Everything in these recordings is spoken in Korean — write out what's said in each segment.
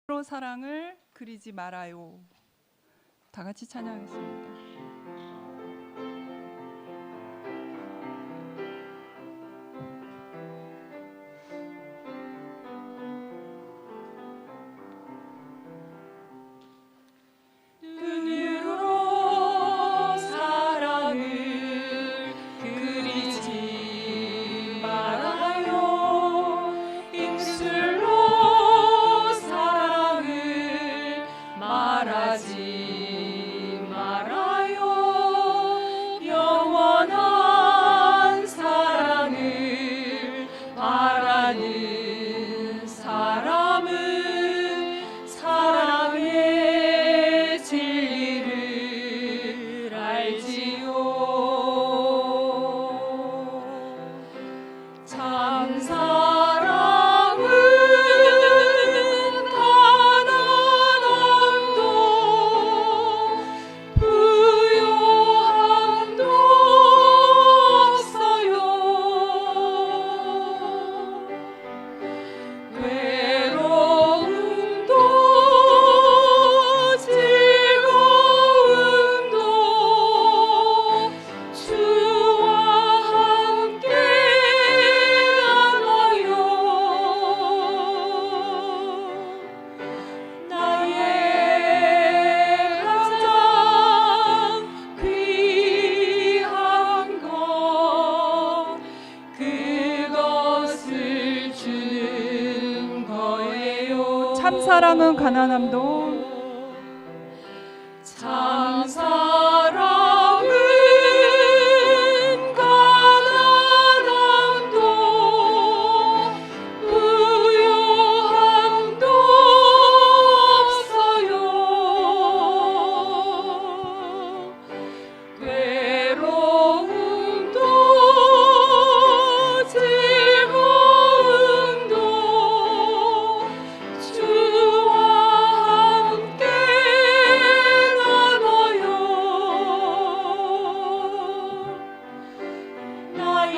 서로 사랑을 그리지 말아요. 다 같이 찬양하겠습니다. 참 사랑은 가난함도 참 사랑은 가난함도 부요함도 없어요. 괴로움도 즐거움도 주와 함께 나눠요. 나의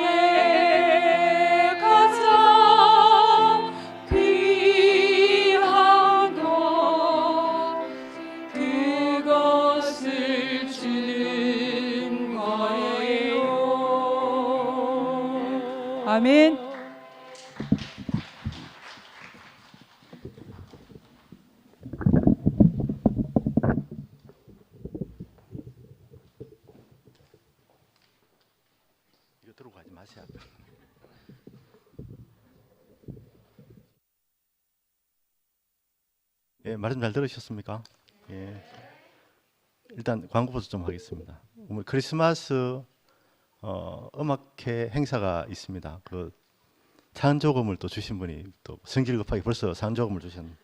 가장 귀한 것 그것을 주는 거예요. 아멘. 이거 들고 가지 마세요. 예, 말씀 잘 들으셨습니까? 예. 일단 광고부터 좀 하겠습니다. 오늘 크리스마스 음악회 행사가 있습니다. 그 찬조금을 또 주신 분이 또 성질 급하게 벌써 찬조금을 주셨는데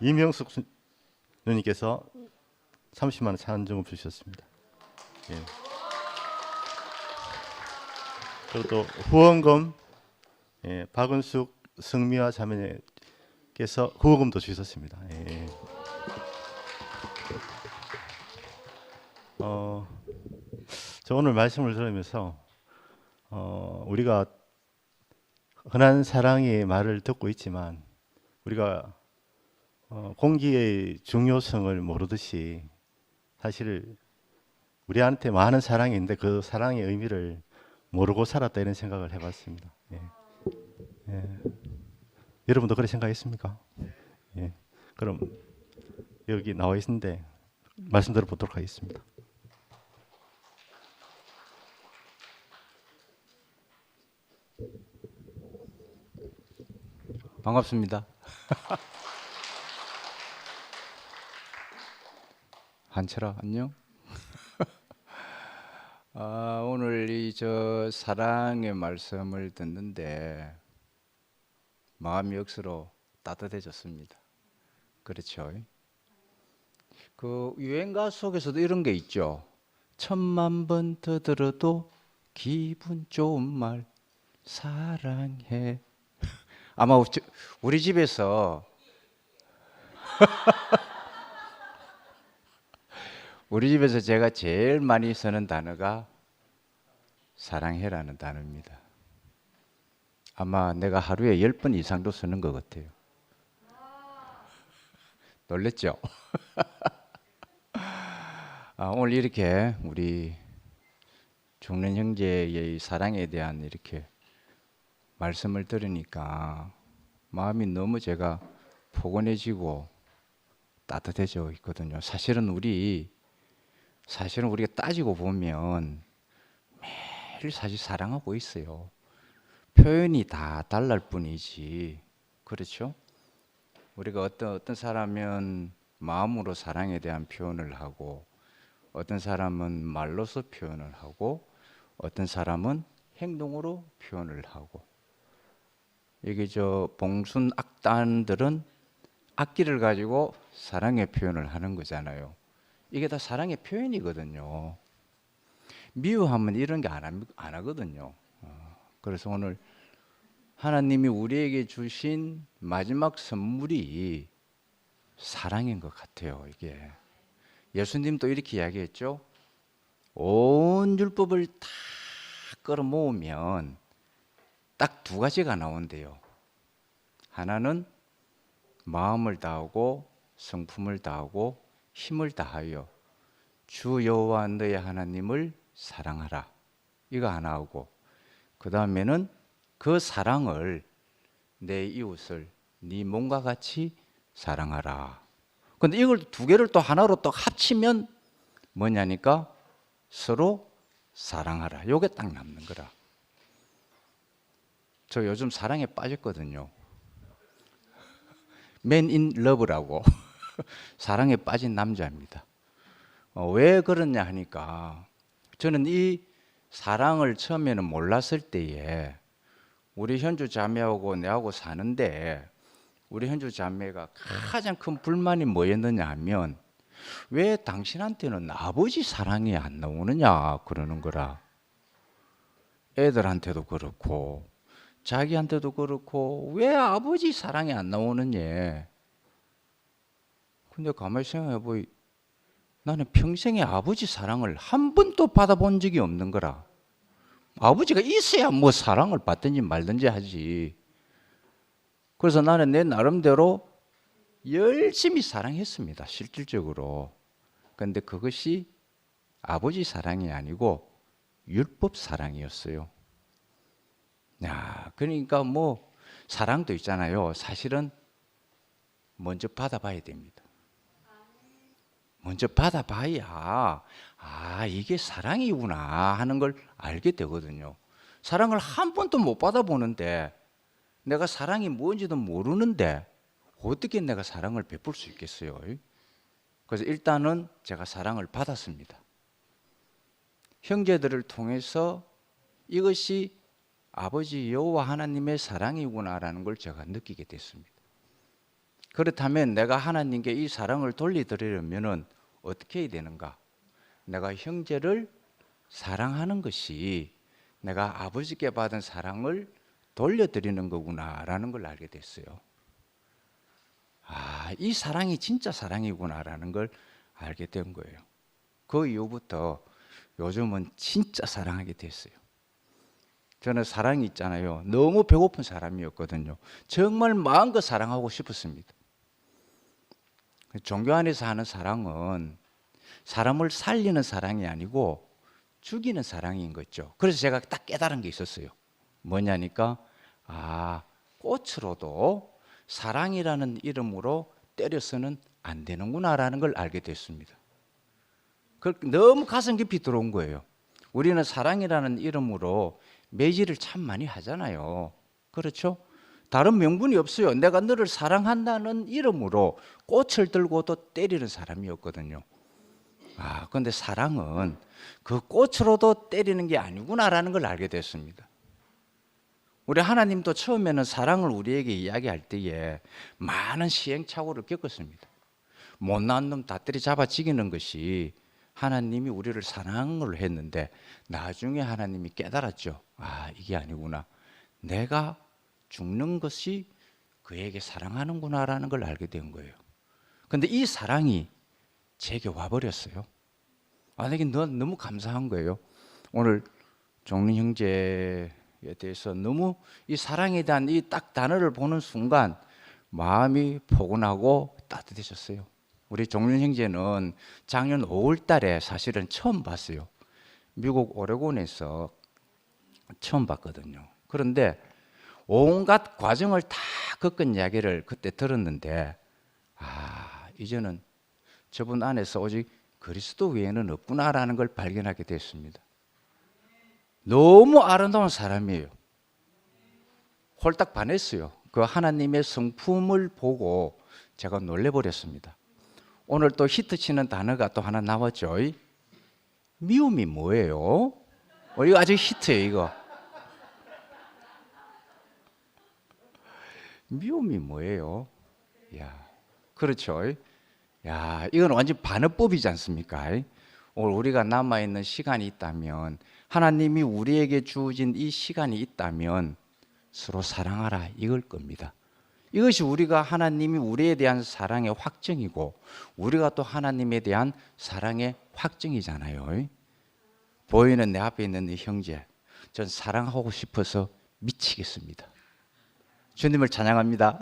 이명숙 누님께서 30만 원 찬조금 주셨습니다. 예. 그리고 또 후원금 박은숙 성미화 자매께서 후원금도 주셨습니다. 예. 저 오늘 말씀을 들으면서 우리가 흔한 사랑의 말을 듣고 있지만 우리가 공기의 중요성을 모르듯이 사실 우리한테 많은 사랑이 있는데 그 사랑의 의미를 모르고 살았다 이런 생각을 해봤습니다. 예. 예. 여러분도 그런 생각했습니까? 예. 그럼 여기 나와 있는데 말씀 들어보도록 하겠습니다. 반갑습니다. 한철아 안녕. 오늘 이 사랑의 말씀을 듣는데 마음이 억수로 따뜻해졌습니다. 그렇죠. 그 유행가 속에서도 이런 게 있죠. 1000만 번 더 들어도 기분 좋은 말 사랑해. 아마 우리 집에서 우리 집에서 제가 제일 많이 쓰는 단어가 사랑해라는 단어입니다. 아마 내가 하루에 10번 이상도 쓰는 것 같아요. 놀랬죠? 오늘 이렇게 우리 죽는 형제의 사랑에 대한 이렇게 말씀을 들으니까 마음이 너무 제가 포근해지고 따뜻해져 있거든요. 사실은 우리가 따지고 보면 매일 사실 사랑하고 있어요. 표현이 다 달랄 뿐이지. 그렇죠? 우리가 어떤 사람은 마음으로 사랑에 대한 표현을 하고, 어떤 사람은 말로서 표현을 하고, 어떤 사람은 행동으로 표현을 하고. 이게 봉순 악단들은 악기를 가지고 사랑의 표현을 하는 거잖아요. 이게 다 사랑의 표현이거든요. 미워하면 이런 게 안 하거든요. 그래서 오늘 하나님이 우리에게 주신 마지막 선물이 사랑인 것 같아요. 이게 예수님도 이렇게 이야기했죠. 온 율법을 다 끌어모으면 딱 두 가지가 나온대요. 하나는 마음을 다하고 성품을 다하고 힘을 다하여 주 여호와 너의 하나님을 사랑하라. 이거 하나하고, 그 다음에는 그 사랑을 내 이웃을 네 몸과 같이 사랑하라. 근데 이걸 두 개를 또 하나로 또 합치면 뭐냐니까 서로 사랑하라. 요게 딱 남는 거라. 저 요즘 사랑에 빠졌거든요. Man in Love라고 사랑에 빠진 남자입니다. 왜 그러냐 하니까 저는 이 사랑을 처음에는 몰랐을 때에 우리 현주 자매하고 내하고 사는데 우리 현주 자매가 가장 큰 불만이 뭐였느냐 하면 왜 당신한테는 아버지 사랑이 안 나오느냐 그러는 거라. 애들한테도 그렇고 자기한테도 그렇고 왜 아버지 사랑이 안 나오느냐. 근데 가만히 생각해 보이 나는 평생에 아버지 사랑을 한 번도 받아본 적이 없는 거라. 아버지가 있어야 뭐 사랑을 받든지 말든지 하지. 그래서 나는 내 나름대로 열심히 사랑했습니다. 실질적으로. 그런데 그것이 아버지 사랑이 아니고 율법 사랑이었어요. 야, 그러니까 뭐 사랑도 있잖아요. 사실은 먼저 받아봐야 됩니다. 먼저 받아봐야 이게 사랑이구나 하는 걸 알게 되거든요. 사랑을 한 번도 못 받아보는데 내가 사랑이 뭔지도 모르는데 어떻게 내가 사랑을 베풀 수 있겠어요? 그래서 일단은 제가 사랑을 받았습니다. 형제들을 통해서 이것이 아버지 여호와 하나님의 사랑이구나라는 걸 제가 느끼게 됐습니다. 그렇다면 내가 하나님께 이 사랑을 돌려드리려면 어떻게 해야 되는가? 내가 형제를 사랑하는 것이 내가 아버지께 받은 사랑을 돌려드리는 거구나라는 걸 알게 됐어요. 이 사랑이 진짜 사랑이구나라는 걸 알게 된 거예요. 그 이후부터 요즘은 진짜 사랑하게 됐어요. 저는 사랑이 있잖아요. 너무 배고픈 사람이었거든요. 정말 마음껏 사랑하고 싶었습니다. 종교 안에서 하는 사랑은 사람을 살리는 사랑이 아니고 죽이는 사랑인 거죠. 그래서 제가 딱 깨달은 게 있었어요. 뭐냐니까 꽃으로도 사랑이라는 이름으로 때려서는 안 되는구나라는 걸 알게 됐습니다. 너무 가슴 깊이 들어온 거예요. 우리는 사랑이라는 이름으로 매질을 참 많이 하잖아요. 그렇죠? 다른 명분이 없어요. 내가 너를 사랑한다는 이름으로 꽃을 들고도 때리는 사람이었거든요. 그런데 사랑은 그 꽃으로도 때리는 게 아니구나라는 걸 알게 됐습니다. 우리 하나님도 처음에는 사랑을 우리에게 이야기할 때에 많은 시행착오를 겪었습니다. 못난 놈 다 때려잡아 죽이는 것이 하나님이 우리를 사랑을 했는데 나중에 하나님이 깨달았죠. 이게 아니구나. 내가 죽는 것이 그에게 사랑하는구나라는 걸 알게 된 거예요. 그런데 이 사랑이 제게 와버렸어요. 내게 너무 감사한 거예요. 오늘 종린 형제에 대해서 너무 이 사랑에 대한 이 딱 단어를 보는 순간 마음이 포근하고 따뜻해졌어요. 우리 종륜 형제는 작년 5월 달에 사실은 처음 봤어요. 미국 오레곤에서 처음 봤거든요. 그런데 온갖 과정을 다 겪은 이야기를 그때 들었는데, 이제는 저분 안에서 오직 그리스도 외에는 없구나라는 걸 발견하게 됐습니다. 너무 아름다운 사람이에요. 홀딱 반했어요. 그 하나님의 성품을 보고 제가 놀래버렸습니다. 오늘 또 히트치는 단어가 또 하나 나왔죠. 미움이 뭐예요? 이거 아주 히트예요, 이거. 미움이 뭐예요? 야, 그렇죠. 야, 이건 완전 반어법이지 않습니까? 오늘 우리가 남아있는 시간이 있다면, 하나님이 우리에게 주어진 이 시간이 있다면 서로 사랑하라 이걸 겁니다. 이것이 우리가 하나님이 우리에 대한 사랑의 확증이고, 우리가 또 하나님에 대한 사랑의 확증이잖아요. 보이는 내 앞에 있는 이 형제, 전 사랑하고 싶어서 미치겠습니다. 주님을 찬양합니다.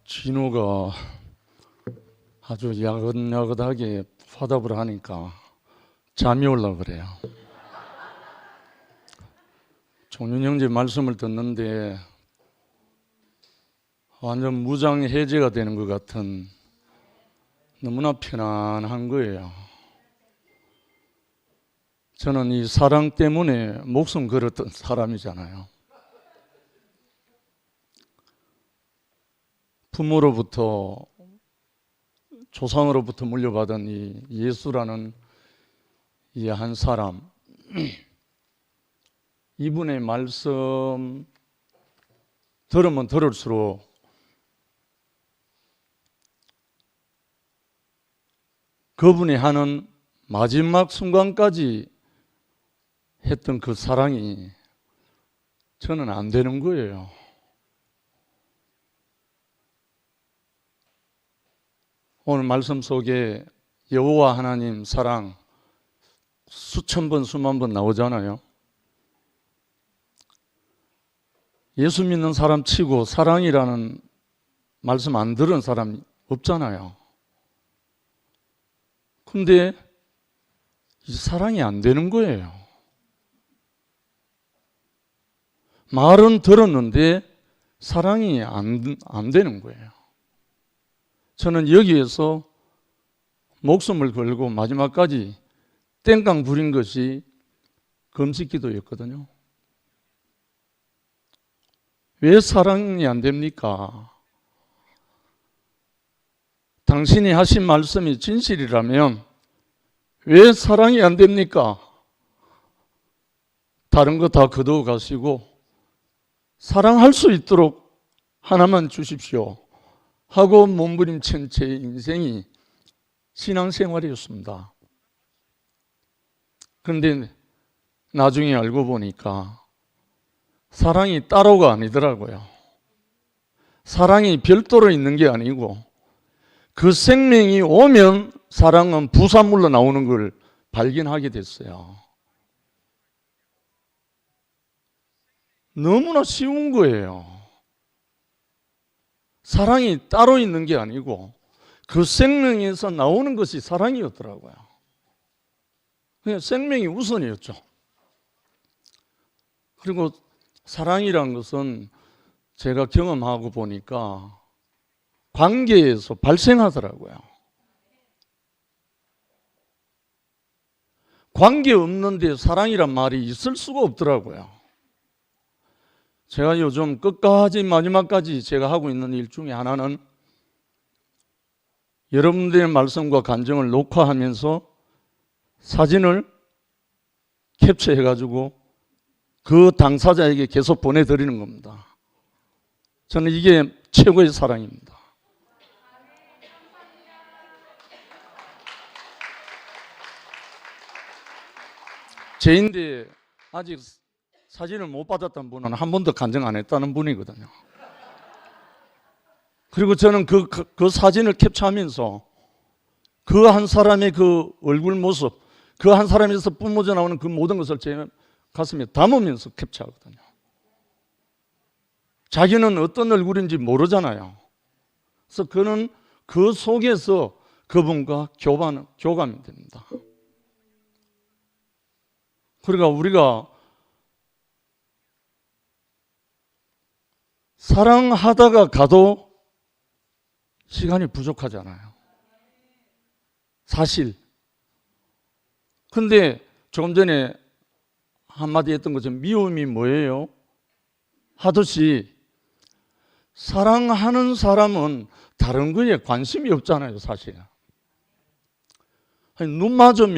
진호가 아주 야긋야긋하게 화답을 하니까 잠이 올라 그래요. 종륜 형제 말씀을 듣는데 완전 무장해제가 되는 것 같은, 너무나 편안한 거예요. 저는 이 사랑 때문에 목숨 걸었던 사람이잖아요. 부모로부터, 조상으로부터 물려받은 이 예수라는 이 한 사람, 이분의 말씀 들으면 들을수록 그분이 하는 마지막 순간까지 했던 그 사랑이 저는 안 되는 거예요. 오늘 말씀 속에 여호와 하나님 사랑 수천 번 수만 번 나오잖아요. 예수 믿는 사람 치고 사랑이라는 말씀 안 들은 사람 없잖아요. 근데 이 사랑이 안 되는 거예요. 말은 들었는데 사랑이 안 되는 거예요. 저는 여기에서 목숨을 걸고 마지막까지 땡깡 부린 것이 금식기도였거든요. 왜 사랑이 안 됩니까? 당신이 하신 말씀이 진실이라면 왜 사랑이 안 됩니까? 다른 거 다 거두어 가시고 사랑할 수 있도록 하나만 주십시오 하고 몸부림친 제 인생이 신앙생활이었습니다. 그런데 나중에 알고 보니까 사랑이 따로가 아니더라고요. 사랑이 별도로 있는 게 아니고 그 생명이 오면 사랑은 부산물로 나오는 걸 발견하게 됐어요. 너무나 쉬운 거예요. 사랑이 따로 있는 게 아니고 그 생명에서 나오는 것이 사랑이었더라고요. 그냥 생명이 우선이었죠. 그리고 사랑이란 것은 제가 경험하고 보니까 관계에서 발생하더라고요. 관계 없는데 사랑이란 말이 있을 수가 없더라고요. 제가 요즘 끝까지 마지막까지 제가 하고 있는 일 중에 하나는 여러분들의 말씀과 감정을 녹화하면서 사진을 캡처해가지고 그 당사자에게 계속 보내드리는 겁니다. 저는 이게 최고의 사랑입니다. 제인데 아직 사진을 못 받았던 분은 한 번도 간증 안 했다는 분이거든요. 그리고 저는 그 사진을 캡처하면서 그 한 사람의 그 얼굴 모습, 그 한 사람에서 뿜어져 나오는 그 모든 것을 제 가슴에 담으면서 캡처하거든요. 자기는 어떤 얼굴인지 모르잖아요. 그래서 그는 그 속에서 그분과 교감이 됩니다. 그러니까 우리가 사랑하다가 가도 시간이 부족하잖아요. 사실. 근데 조금 전에 한마디 했던 것처럼 미움이 뭐예요? 하듯이 사랑하는 사람은 다른 거에 관심이 없잖아요, 사실. 아니, 눈 맞은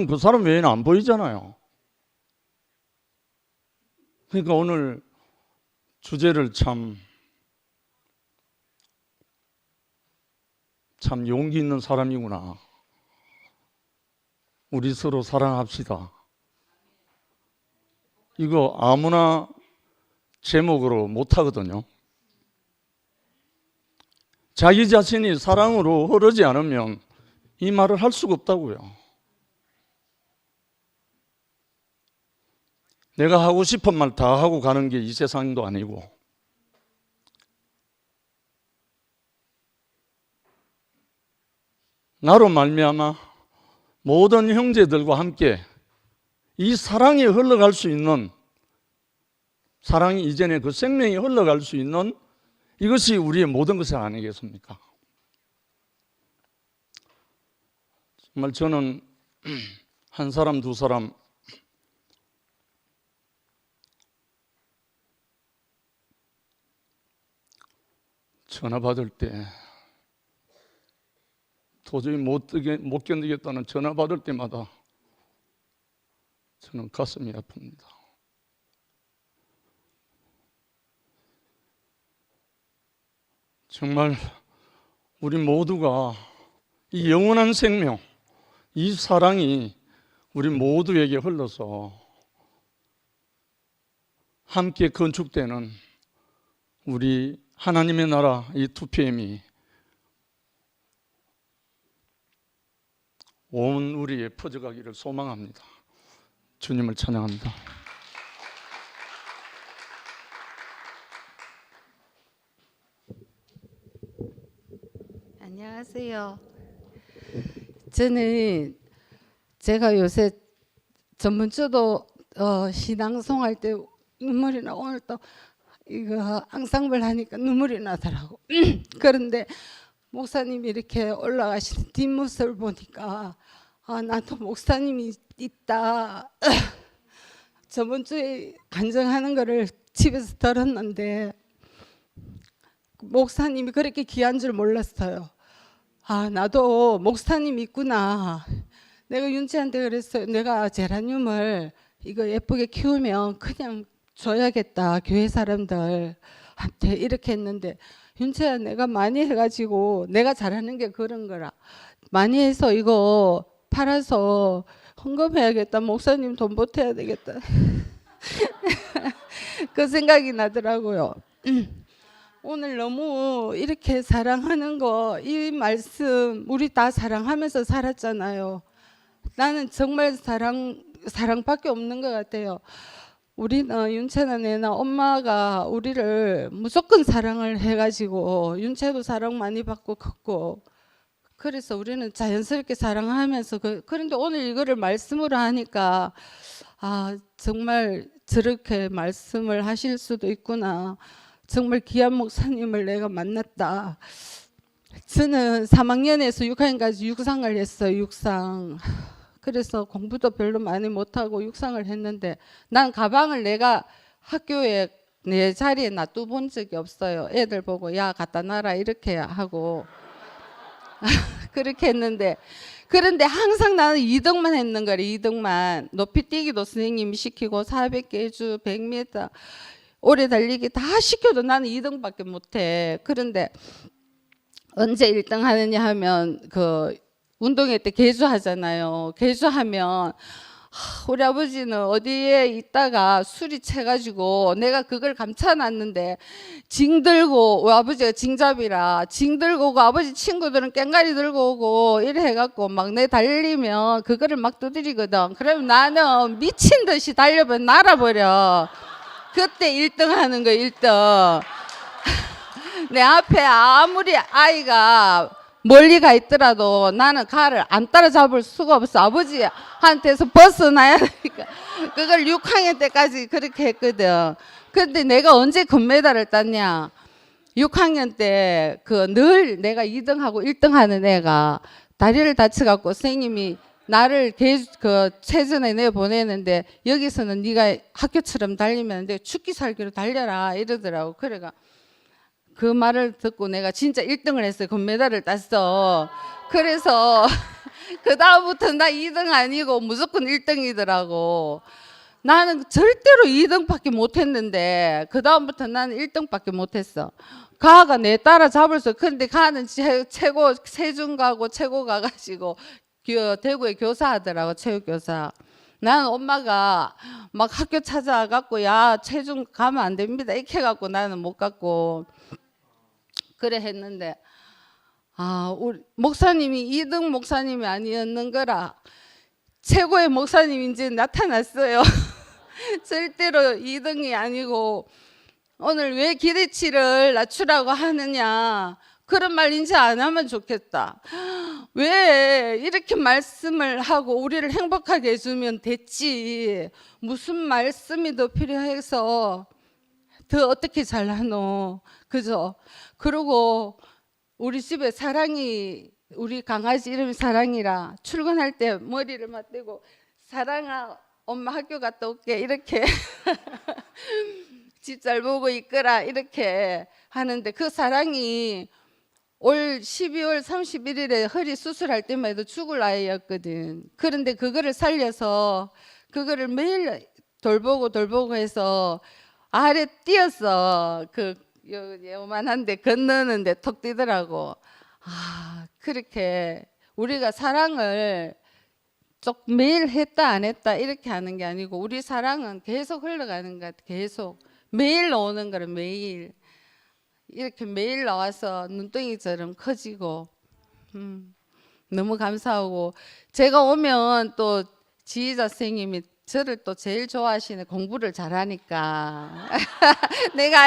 그 사람 외에는 안 보이잖아요. 그러니까 오늘 주제를 참 용기 있는 사람이구나. 우리 서로 사랑합시다. 이거 아무나 제목으로 못 하거든요. 자기 자신이 사랑으로 흐르지 않으면 이 말을 할 수가 없다고요. 내가 하고 싶은 말 다 하고 가는 게 이 세상도 아니고, 나로 말미암아 모든 형제들과 함께 이 사랑이 흘러갈 수 있는, 사랑이 이전에 그 생명이 흘러갈 수 있는 이것이 우리의 모든 것이 아니겠습니까? 정말 저는 한 사람 두 사람 전화 받을 때 도저히 못 견디겠다는 전화 받을 때마다 저는 가슴이 아픕니다. 정말 우리 모두가 이 영원한 생명, 이 사랑이 우리 모두에게 흘러서 함께 건축되는 우리 하나님의 나라 이 2PM이 온 우리에 퍼져가기를 소망합니다. 주님을 찬양합니다. 안녕하세요. 저는 제가 요새 전번주도 신앙송할 때 눈물이 나, 오늘 또 이거 앙상블 하니까 눈물이 나더라고. 그런데 목사님이 이렇게 올라가시는 뒷모습을 보니까 나도 목사님이 있다. 저번 주에 간증하는 거를 집에서 들었는데 목사님이 그렇게 귀한 줄 몰랐어요. 나도 목사님 있구나. 내가 윤지한테 그랬어요. 내가 제라늄을 이거 예쁘게 키우면 그냥 줘야겠다. 교회 사람들한테 이렇게 했는데, 윤지야 내가 많이 해가지고 내가 잘하는 게 그런 거라. 많이 해서 이거 팔아서 헌금해야겠다. 목사님 돈 보태야 되겠다. 그 생각이 나더라고요. 오늘 너무 이렇게 사랑하는 거, 이 말씀 우리 다 사랑하면서 살았잖아요. 나는 정말 사랑밖에 없는 것 같아요. 우리는 윤채나 내나 엄마가 우리를 무조건 사랑을 해가지고 윤채도 사랑 많이 받고 컸고, 그래서 우리는 자연스럽게 사랑하면서 그런데 오늘 이거를 말씀으로 하니까 정말 저렇게 말씀을 하실 수도 있구나. 정말 귀한 목사님을 내가 만났다. 저는 3학년에서 6학년까지 육상을 했어요. 육상. 그래서 공부도 별로 많이 못하고 육상을 했는데, 난 가방을 내가 학교에 내 자리에 놔둬본 적이 없어요. 애들 보고 야 갖다 놔라 이렇게 하고 그렇게 했는데, 그런데 항상 나는 2등만 했는 거래. 2등만. 높이뛰기도 선생님이 시키고 400개주 100m 오래 달리기 다 시켜도 나는 2등밖에 못해. 그런데 언제 1등 하느냐 하면 그 운동회 때 개주하잖아요. 개주하면 우리 아버지는 어디에 있다가 술이 채가지고 내가 그걸 감춰놨는데 징 들고, 우리 아버지가 징잡이라 징 들고 오고 아버지 친구들은 꽹가리 들고 오고 이래 해갖고 막 내 달리면 그거를 막 두드리거든. 그러면 나는 미친 듯이 달려버려, 날아버려. 그때 1등 하는 거 1등. 내 앞에 아무리 아이가 멀리 가 있더라도 나는 가를 안 따라잡을 수가 없어. 아버지한테서 벗어나야 되니까. 그걸 6학년 때까지 그렇게 했거든. 근데 내가 언제 금메달을 땄냐? 6학년 때 그 늘 내가 2등하고 1등 하는 애가 다리를 다쳐갖고 선생님이 나를 그 체전에 내보내는데 여기서는 네가 학교처럼 달리면 안 돼. 죽기 살기로 달려라 이러더라고. 그래가 그 말을 듣고 내가 진짜 1등을 했어요. 금메달을 땄어. 그래서 그 다음부터 나 2등 아니고 무조건 1등이더라고. 나는 절대로 2등밖에 못했는데 그 다음부터 나는 1등밖에 못했어. 가가 내 따라잡을 수. 근데 가는 최고 세중 가고 최고 가가지고 대구에 교사하더라고. 체육교사. 나는 엄마가 막 학교 찾아가고 야 체중 가면 안 됩니다 이렇게 해갖고 나는 못 갔고 그래 했는데 우리 목사님이 2등 목사님이 아니었는 거라 최고의 목사님이 이제 나타났어요. 절대로 2등이 아니고 오늘 왜 기대치를 낮추라고 하느냐 그런 말 이제 안 하면 좋겠다. 왜 이렇게 말씀을 하고 우리를 행복하게 해주면 됐지. 무슨 말씀이 더 필요해서 더 어떻게 잘하노. 그죠? 그리고 우리 집에 사랑이, 우리 강아지 이름이 사랑이라 출근할 때 머리를 맞대고 사랑아 엄마 학교 갔다 올게 이렇게 집 잘 보고 있거라 이렇게 하는데 그 사랑이 올 12월 31일에 허리 수술할 때만 해도 죽을 아이였거든. 그런데 그거를 살려서 그거를 매일 돌보고 해서 아래 뛰었어. 그 요만한데 건너는데 톡 뛰더라고. 그렇게 우리가 사랑을 쭉 매일 했다 안 했다 이렇게 하는 게 아니고 우리 사랑은 계속 흘러가는 것 같아. 계속 매일 나오는 거를 매일 이렇게 매일 나와서 눈덩이처럼 커지고 너무 감사하고 제가 오면 또 지휘자 선생님이 저를 또 제일 좋아하시는 공부를 잘하니까 내가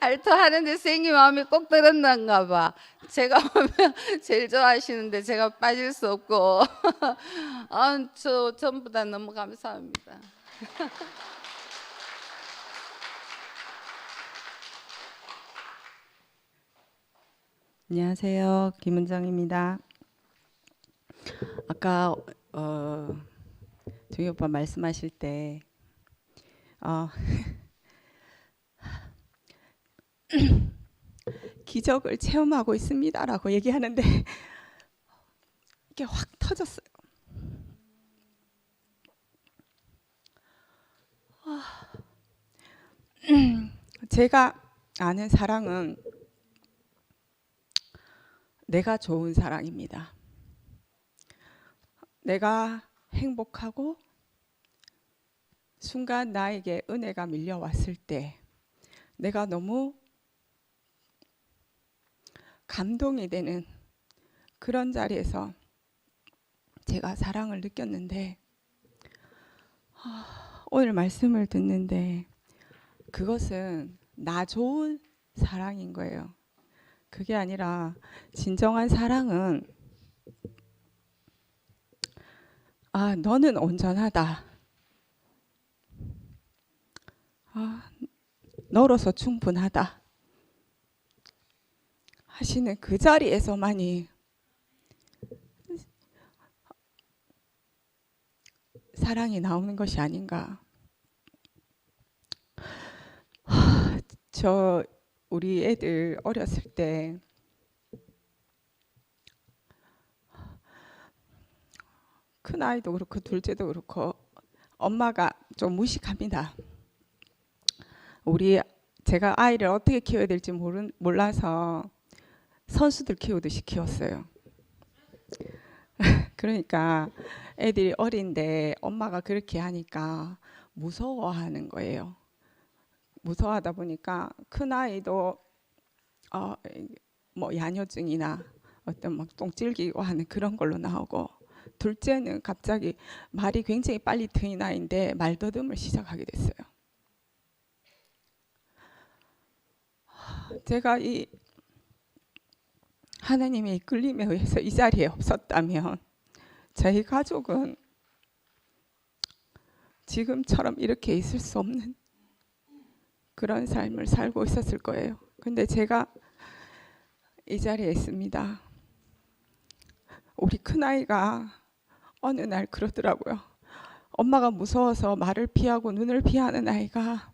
알토 하는데 선생님 마음에 꼭 들었는가 봐. 제가 오면 제일 좋아하시는데 제가 빠질 수 없고 저 전부 다 너무 감사합니다. 안녕하세요. 김은정입니다. 아까 동희 오빠 말씀하실 때 기적을 체험하고 있습니다라고 얘기하는데 이게 확 터졌어요. 제가 아는 사랑은 내가 좋은 사랑입니다. 내가 행복하고 순간 나에게 은혜가 밀려왔을 때 내가 너무 감동이 되는 그런 자리에서 제가 사랑을 느꼈는데 오늘 말씀을 듣는데 그것은 나 좋은 사랑인 거예요. 그게 아니라 진정한 사랑은 너는 온전하다. 너로서 충분하다. 하시는 그 자리에서만이 사랑이 나오는 것이 아닌가. 우리 애들 어렸을 때 큰 아이도 그렇고 둘째도 그렇고 엄마가 좀 무식합니다. 제가 아이를 어떻게 키워야 될지 몰라서 선수들 키우듯이 키웠어요. 그러니까 애들이 어린데 엄마가 그렇게 하니까 무서워하는 거예요. 무서워하다 보니까 큰 아이도 뭐 야뇨증이나 어떤 막 똥질기고 하는 그런 걸로 나오고, 둘째는 갑자기 말이 굉장히 빨리 트인 아이인데 말더듬을 시작하게 됐어요. 제가 이 하나님의 이끌림에 의해서 이 자리에 없었다면 저희 가족은 지금처럼 이렇게 있을 수 없는 그런 삶을 살고 있었을 거예요. 근데 제가 이 자리에 있습니다. 우리 큰아이가 어느 날 그러더라고요. 엄마가 무서워서 말을 피하고 눈을 피하는 아이가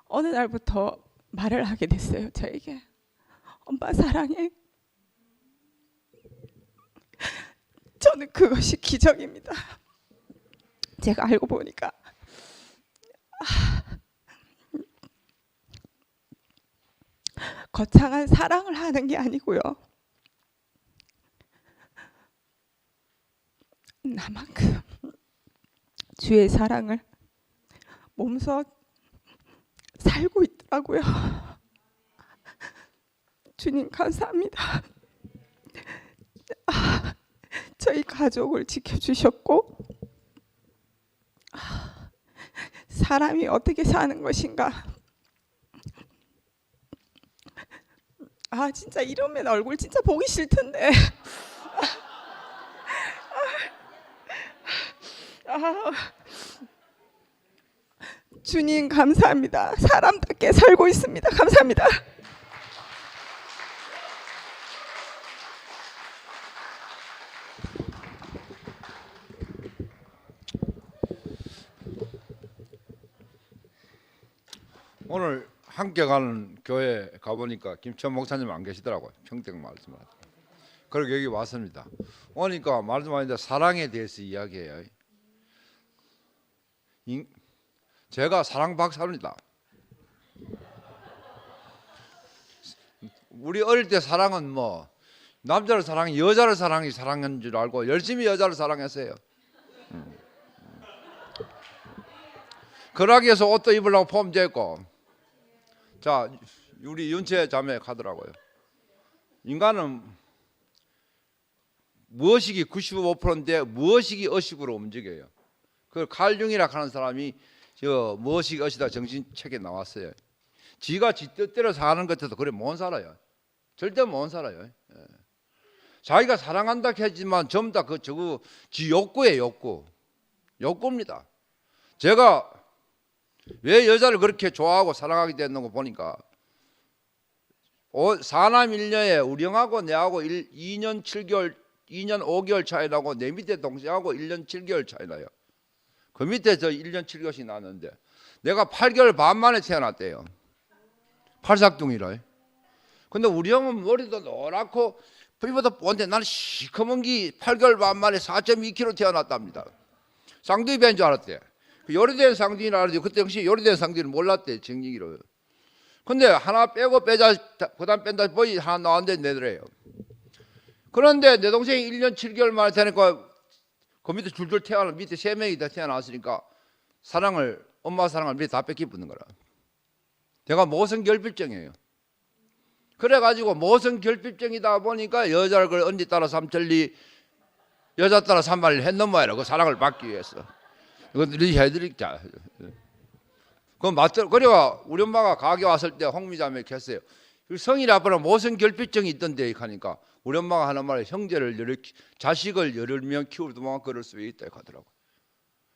어느 날부터 말을 하게 됐어요. 저에게 엄마 사랑해. 저는 그것이 기적입니다. 제가 알고 보니까 거창한 사랑을 하는 게 아니고요, 나만큼 주의 사랑을 몸소 살고 있더라고요. 주님 감사합니다. 저희 가족을 지켜주셨고, 사람이 어떻게 사는 것인가, 진짜 이러면 얼굴 진짜 보기 싫던데. 주님 감사합니다. 사람답게 살고 있습니다. 감사합니다. 오늘 함께 가는 교회 가보니까 김천 목사님 안 계시더라고요. 평택 말씀을 하더라고요. 그리고 여기 왔습니다. 오니까 말씀하는데 사랑에 대해서 이야기해요. 제가 사랑 박사입니다. 우리 어릴 때 사랑은 뭐 남자를 사랑해, 여자를 사랑해, 사랑한 줄 알고 열심히 여자를 사랑했어요. 그러기 위해서 옷도 입으려고 폼제했고. 자, 우리 윤채 자매 가더라고요. 인간은 무엇이기 95%인데 무엇이기 80으로 움직여요. 그 칼융이라 하는 사람이 저 무엇이기 80이다 정신책에 나왔어요. 지가 지 뜻대로 사는 것에도 그래 못 살아요. 절대 못 살아요. 자기가 사랑한다 했지만 전부 다 저거 지 욕구예요. 욕구입니다. 제가 왜 여자를 그렇게 좋아하고 사랑하게 됐는 거 보니까 사남 1녀에 우리 형하고 내하고 2년 5개월 차이 나고 내 밑에 동생하고 1년 7개월 차이 나요. 그 밑에 저 1년 7개월씩 나는데 내가 8개월 반 만에 태어났대요. 팔삭둥이라. 근데 우리 형은 머리도 노랗고 피부도 뻔데 나는 시커먼 게 8개월 반 만에 4.2kg 태어났답니다. 쌍둥이 뵌 줄 알았대. 요리된 쌍둥이를 알았지. 그때 역시 요리된 쌍둥이를 몰랐대. 정리기로. 근데 하나 빼고 빼자 그다음 뺀다 보이 하나 나왔는데 내더래요. 그런데 내 동생이 1년 7개월 만에 되니까 그 밑에 줄줄 태어나 밑에 3명이 다 태어났으니까 엄마 사랑을 밑에 다 뺏기붙는 거라. 내가 모성결핍증이에요. 그래가지고 모성결핍증이다 보니까 여자를 그 언니 따라 삼천리 여자 따라 산발을 했는모야라. 그 사랑을 받기 위해서. 이건 우리 해드릴자. 그건 맞더라. 그래가 우리 엄마가 가게 왔을 때 홍미자매 켰어요. 성일 아빠는 모성결핍증이 있던데 하니까 우리 엄마가 하는 말에 자식을 여러 명 키우더만 그럴 수 있다 하더라고.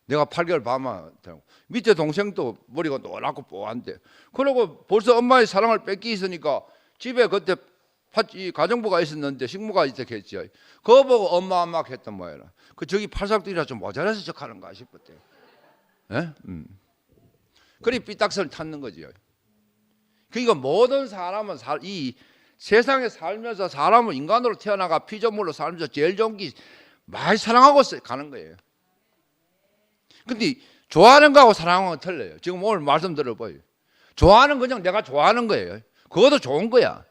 내가 8개월 반만 밑에 동생도 머리가 노랗고 뽀한데 그러고 벌써 엄마의 사랑을 뺏기 있으니까 집에 그때 가정부가 있었는데 식모가 있었겠죠. 그거 보고 엄마 했던 모양이라. 그 저기 팔삭들이라 좀 모자라서 척하는가 싶었대요. 예? 그리 삐딱선을 탔는 거지요. 그러니까 모든 사람은 이 세상에 살면서 사람은 인간으로 태어나가 피조물로 살면서 제일 좋은 게 많이 사랑하고 가는 거예요. 근데 좋아하는 거하고 사랑하는 건 틀려요. 지금 오늘 말씀 들어봐요. 좋아하는 그냥 내가 좋아하는 거예요. 그것도 좋은 거야.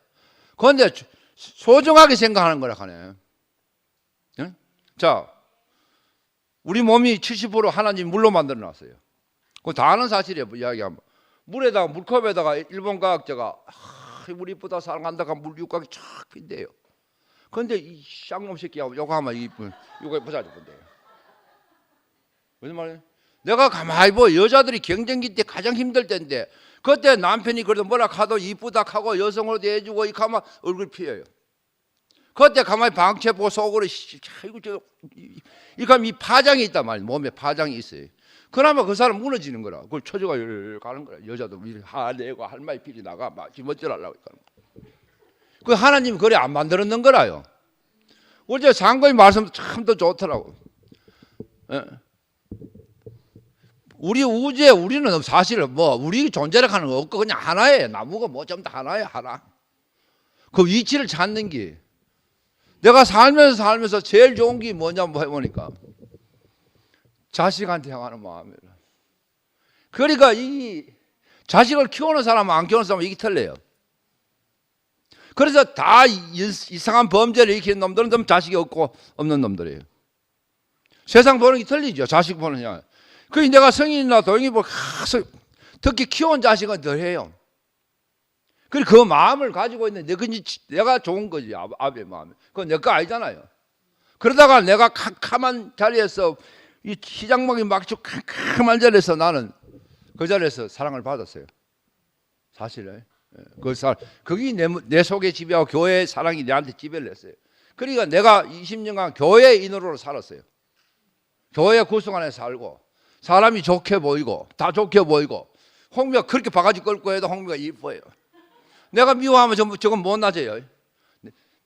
그런데 소중하게 생각하는 거라 하네. 응? 자, 우리 몸이 70% 하나님 물로 만들어 놨어요. 그거 다 아는 사실이에요. 이야기하면 물에다가 물컵에다가 일본 과학자가 물 이쁘다 사랑한다 하면 물 육각이 쫙 핀대요. 그런데 이 쌍놈 새끼하고 요거 하면 이거 부자질 건데요. 무슨 말이에요? 내가 가만히 보 여자들이 경쟁기 때 가장 힘들 때인데 그때 남편이 그래도 뭐라 하도 이쁘다 하고 여성으로 대해주고 이 가만 얼굴 피해요. 그때 가만히 방채 보고 속으로 이 파장이 있단 말이에요. 몸에 파장이 있어요. 그나마 그 사람 무너지는 거라. 그걸 처져가 가는 거라. 여자도 화내고 할 말이 필이 나가 막 지멋질하려고 그 하나님 그래 안 만들었는 거라요. 어제 상거의 말씀 참 더 좋더라고. 예. 우리 우주에 우리는 사실은 뭐 우리 존재를 하는 거 없고 그냥 하나예요. 나무가 뭐 좀 더 하나예요. 하나. 그 위치를 찾는 게 내가 살면서 제일 좋은 게 뭐냐고 해보니까 자식한테 향하는 마음이라. 그러니까 이 자식을 키우는 사람은 안 키우는 사람은 이게 틀려요. 그래서 다 이상한 범죄를 일으키는 놈들은 좀 자식이 없고 없는 놈들이에요. 세상 보는 게 틀리죠. 자식 보는 게. 그래서 내가 성인이나 도용이 보고 특히 키운 자식은 덜해요. 그리고 그 마음을 가지고 있는데 내가 좋은 거지. 아버의 마음이. 그건 내 거 아니잖아요. 그러다가 내가 캄캄한 자리에서 이 시장막이 막히고 캄캄한 자리에서 나는 그 자리에서 사랑을 받았어요. 사실은. 그게 내 속에 지배하고 교회의 사랑이 내한테 지배를 했어요. 그러니까 내가 20년간 교회인으로 살았어요. 교회 구성 안에 살고 사람이 좋게 보이고 다 좋게 보이고 홍미가 그렇게 바가지 끌고 해도 홍미가 이뻐요. 내가 미워하면 저건 못나져요.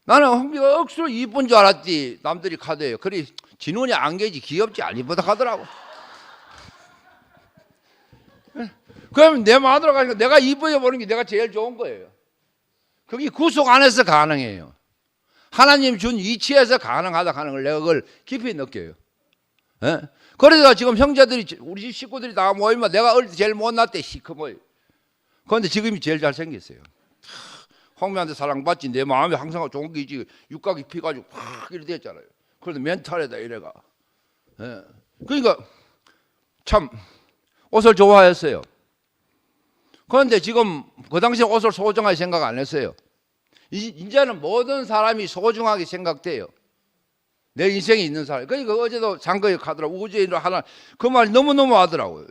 나는 홍미가 억수로 이쁜 줄 알았지. 남들이 카드예요. 그래 진훈이 안개지 귀엽지 안 이쁘다 하더라고. 그러면 내 마누라가 가니까 내가 이쁘게 보는 게 내가 제일 좋은 거예요. 그게 구속 안에서 가능해요. 하나님 준 위치에서 가능하다 하는 걸 내가 그걸 깊이 느껴요. 예? 그래서 지금 형제들이 우리 집 식구들이 다 모이면 내가 어릴 때 제일 못났대 시커머요. 그런데 지금이 제일 잘생겼어요. 홍미한테 사랑받지 내 마음에 항상 좋은 게 있지. 육각이 피가지고 확 이렇게 됐잖아요. 그래도 멘탈에다 이래가. 예. 그러니까 참 옷을 좋아했어요. 그런데 지금 그 당시에 옷을 소중하게 생각 안 했어요. 이제는 모든 사람이 소중하게 생각돼요. 내 인생에 있는 사람. 그러니까 어제도 장거에 가더라고. 우주인으로 하나 그 말이 너무너무 하더라고요.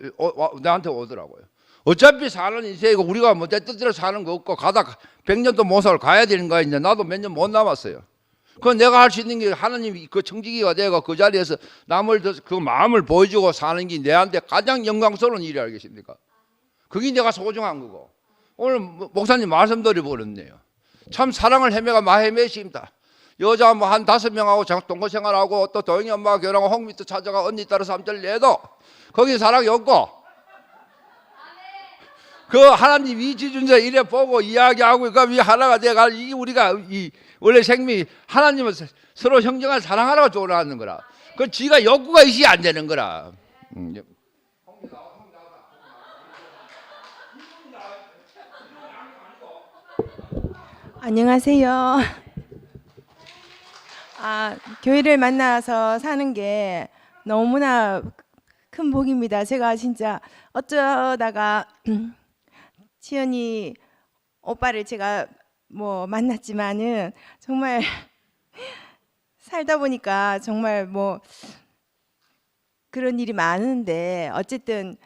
나한테 오더라고요. 어차피 사는 인생이고 우리가 뭐 내 뜻대로 사는 거 없고 가다 100년도 못 살고 가야 되는 거야. 이제 나도 몇 년 못 남았어요. 그건 내가 할 수 있는 게 하나님이 그 청지기가 되고 그 자리에서 남을 그 마음을 보여주고 사는 게 내한테 가장 영광스러운 일이 알겠습니까? 그게 내가 소중한 거고. 오늘 목사님 말씀드려 버렸네요. 참 사랑을 헤매가 마헤매십니다. 여자 뭐 한 5명하고 동거 생활하고 또 도영이 엄마가 결혼하고 홍미도 찾아가 언니 따라 3절 내도 거기 사랑이 없고 그 하나님 이지준자 이래 보고 이야기하고 그 하나가 돼가 이게 우리가 원래 생명이 하나님은 서로 형제간 사랑하라고 조언하는 거라. 그 지가 욕구가 있이 안 되는 거라. 안녕하세요. 교회를 만나서 사는 게 너무나 큰 복입니다. 제가 진짜 어쩌다가 지연이 오빠를 제가 뭐 만났지만은 정말 살다 보니까 정말 뭐 그런 일이 많은데 어쨌든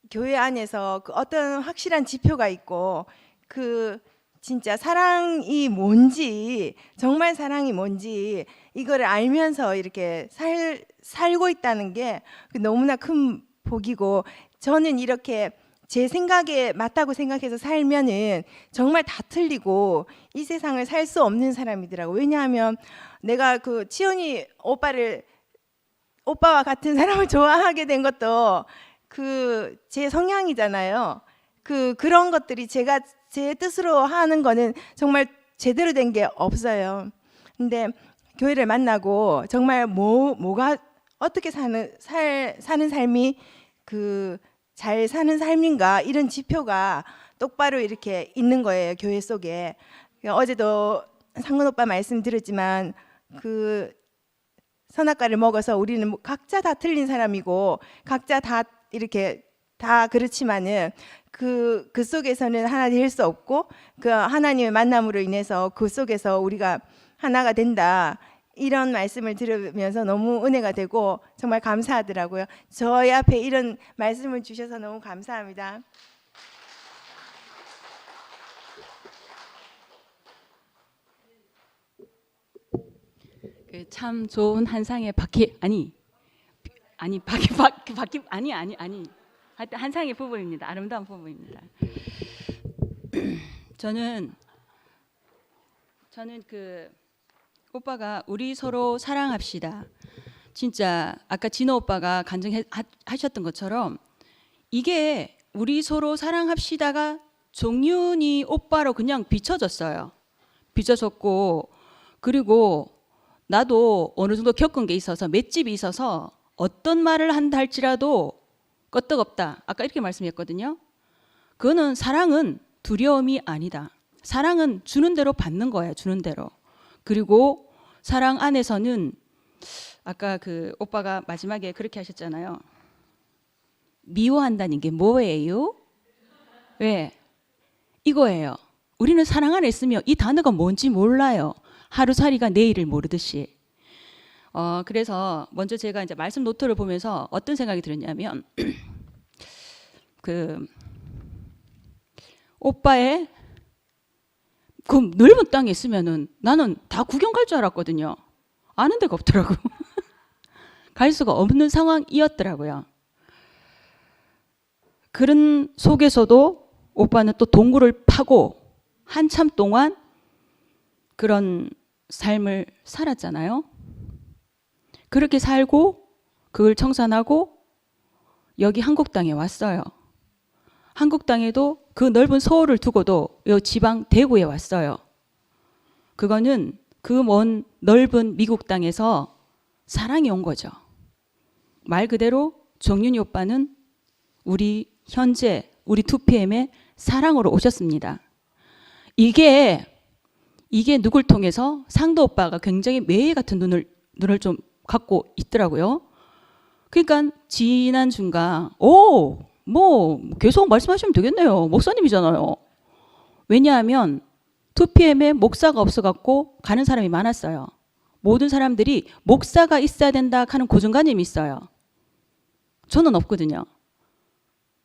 교회 안에서 그 어떤 확실한 지표가 있고 그 진짜 사랑이 뭔지 정말 사랑이 뭔지 이거를 알면서 이렇게 살고 있다는 게 너무나 큰 복이고 저는 이렇게 제 생각에 맞다고 생각해서 살면은 정말 다 틀리고 이 세상을 살 수 없는 사람이더라고. 왜냐하면 내가 그 치연이 오빠와 같은 사람을 좋아하게 된 것도 그 제 성향이잖아요. 그런 것들이 제가 제 뜻으로 하는 거는 정말 제대로 된 게 없어요. 근데 교회를 만나고 정말 뭐가 어떻게 사는 삶이 그 잘 사는 삶인가 이런 지표가 똑바로 이렇게 있는 거예요. 교회 속에. 어제도 상근 오빠 말씀 들었지만 그 선악과를 먹어서 우리는 뭐 각자 다 틀린 사람이고 각자 다 이렇게 다 그렇지만은 그 속에서는 하나 될 수 없고 그 하나님의 만남으로 인해서 그 속에서 우리가 하나가 된다. 이런 말씀을 들으면서 너무 은혜가 되고 정말 감사하더라고요. 저희 앞에 이런 말씀을 주셔서 너무 감사합니다. 참 좋은 한상의 바퀴 아니 바퀴 아니 하여튼 한상의 부부입니다. 아름다운 부부입니다. 저는 그 오빠가 우리 서로 사랑합시다. 진짜 아까 진호 오빠가 간증하셨던 것처럼 이게 우리 서로 사랑합시다가 종윤이 오빠로 그냥 비춰졌어요. 비춰졌고 그리고 나도 어느 정도 겪은 게 있어서 맷집이 있어서 어떤 말을 한다 할지라도 끄떡없다. 아까 이렇게 말씀했거든요. 그거는 사랑은 두려움이 아니다. 사랑은 주는 대로 받는 거예요. 주는 대로. 그리고 사랑 안에서는 아까 그 오빠가 마지막에 그렇게 하셨잖아요. 미워한다는 게 뭐예요? 왜? 이거예요. 우리는 사랑 안에 있으면 이 단어가 뭔지 몰라요. 하루살이가 내일을 모르듯이. 그래서 먼저 제가 이제 말씀 노트를 보면서 어떤 생각이 들었냐면 그 오빠의 그 넓은 땅에 있으면은 나는 다 구경 갈 줄 알았거든요. 아는 데가 없더라고. 갈 수가 없는 상황이었더라고요. 그런 속에서도 오빠는 또 동굴을 파고 한참 동안 그런 삶을 살았잖아요. 그렇게 살고 그걸 청산하고 여기 한국 땅에 왔어요. 한국 땅에도 그 넓은 서울을 두고도 이 지방 대구에 왔어요. 그거는 그 먼 넓은 미국 땅에서 사랑이 온 거죠. 말 그대로 정윤이 오빠는 우리 현재 우리 2PM의 사랑으로 오셨습니다. 이게 누굴 통해서 상도 오빠가 굉장히 매일 같은 눈을 좀 갖고 있더라고요. 그러니까 지난주가 뭐 계속 말씀하시면 되겠네요. 목사님이잖아요. 왜냐하면 2PM에 목사가 없어갖고 가는 사람이 많았어요. 모든 사람들이 목사가 있어야 된다 하는 고정관념이 있어요. 저는 없거든요.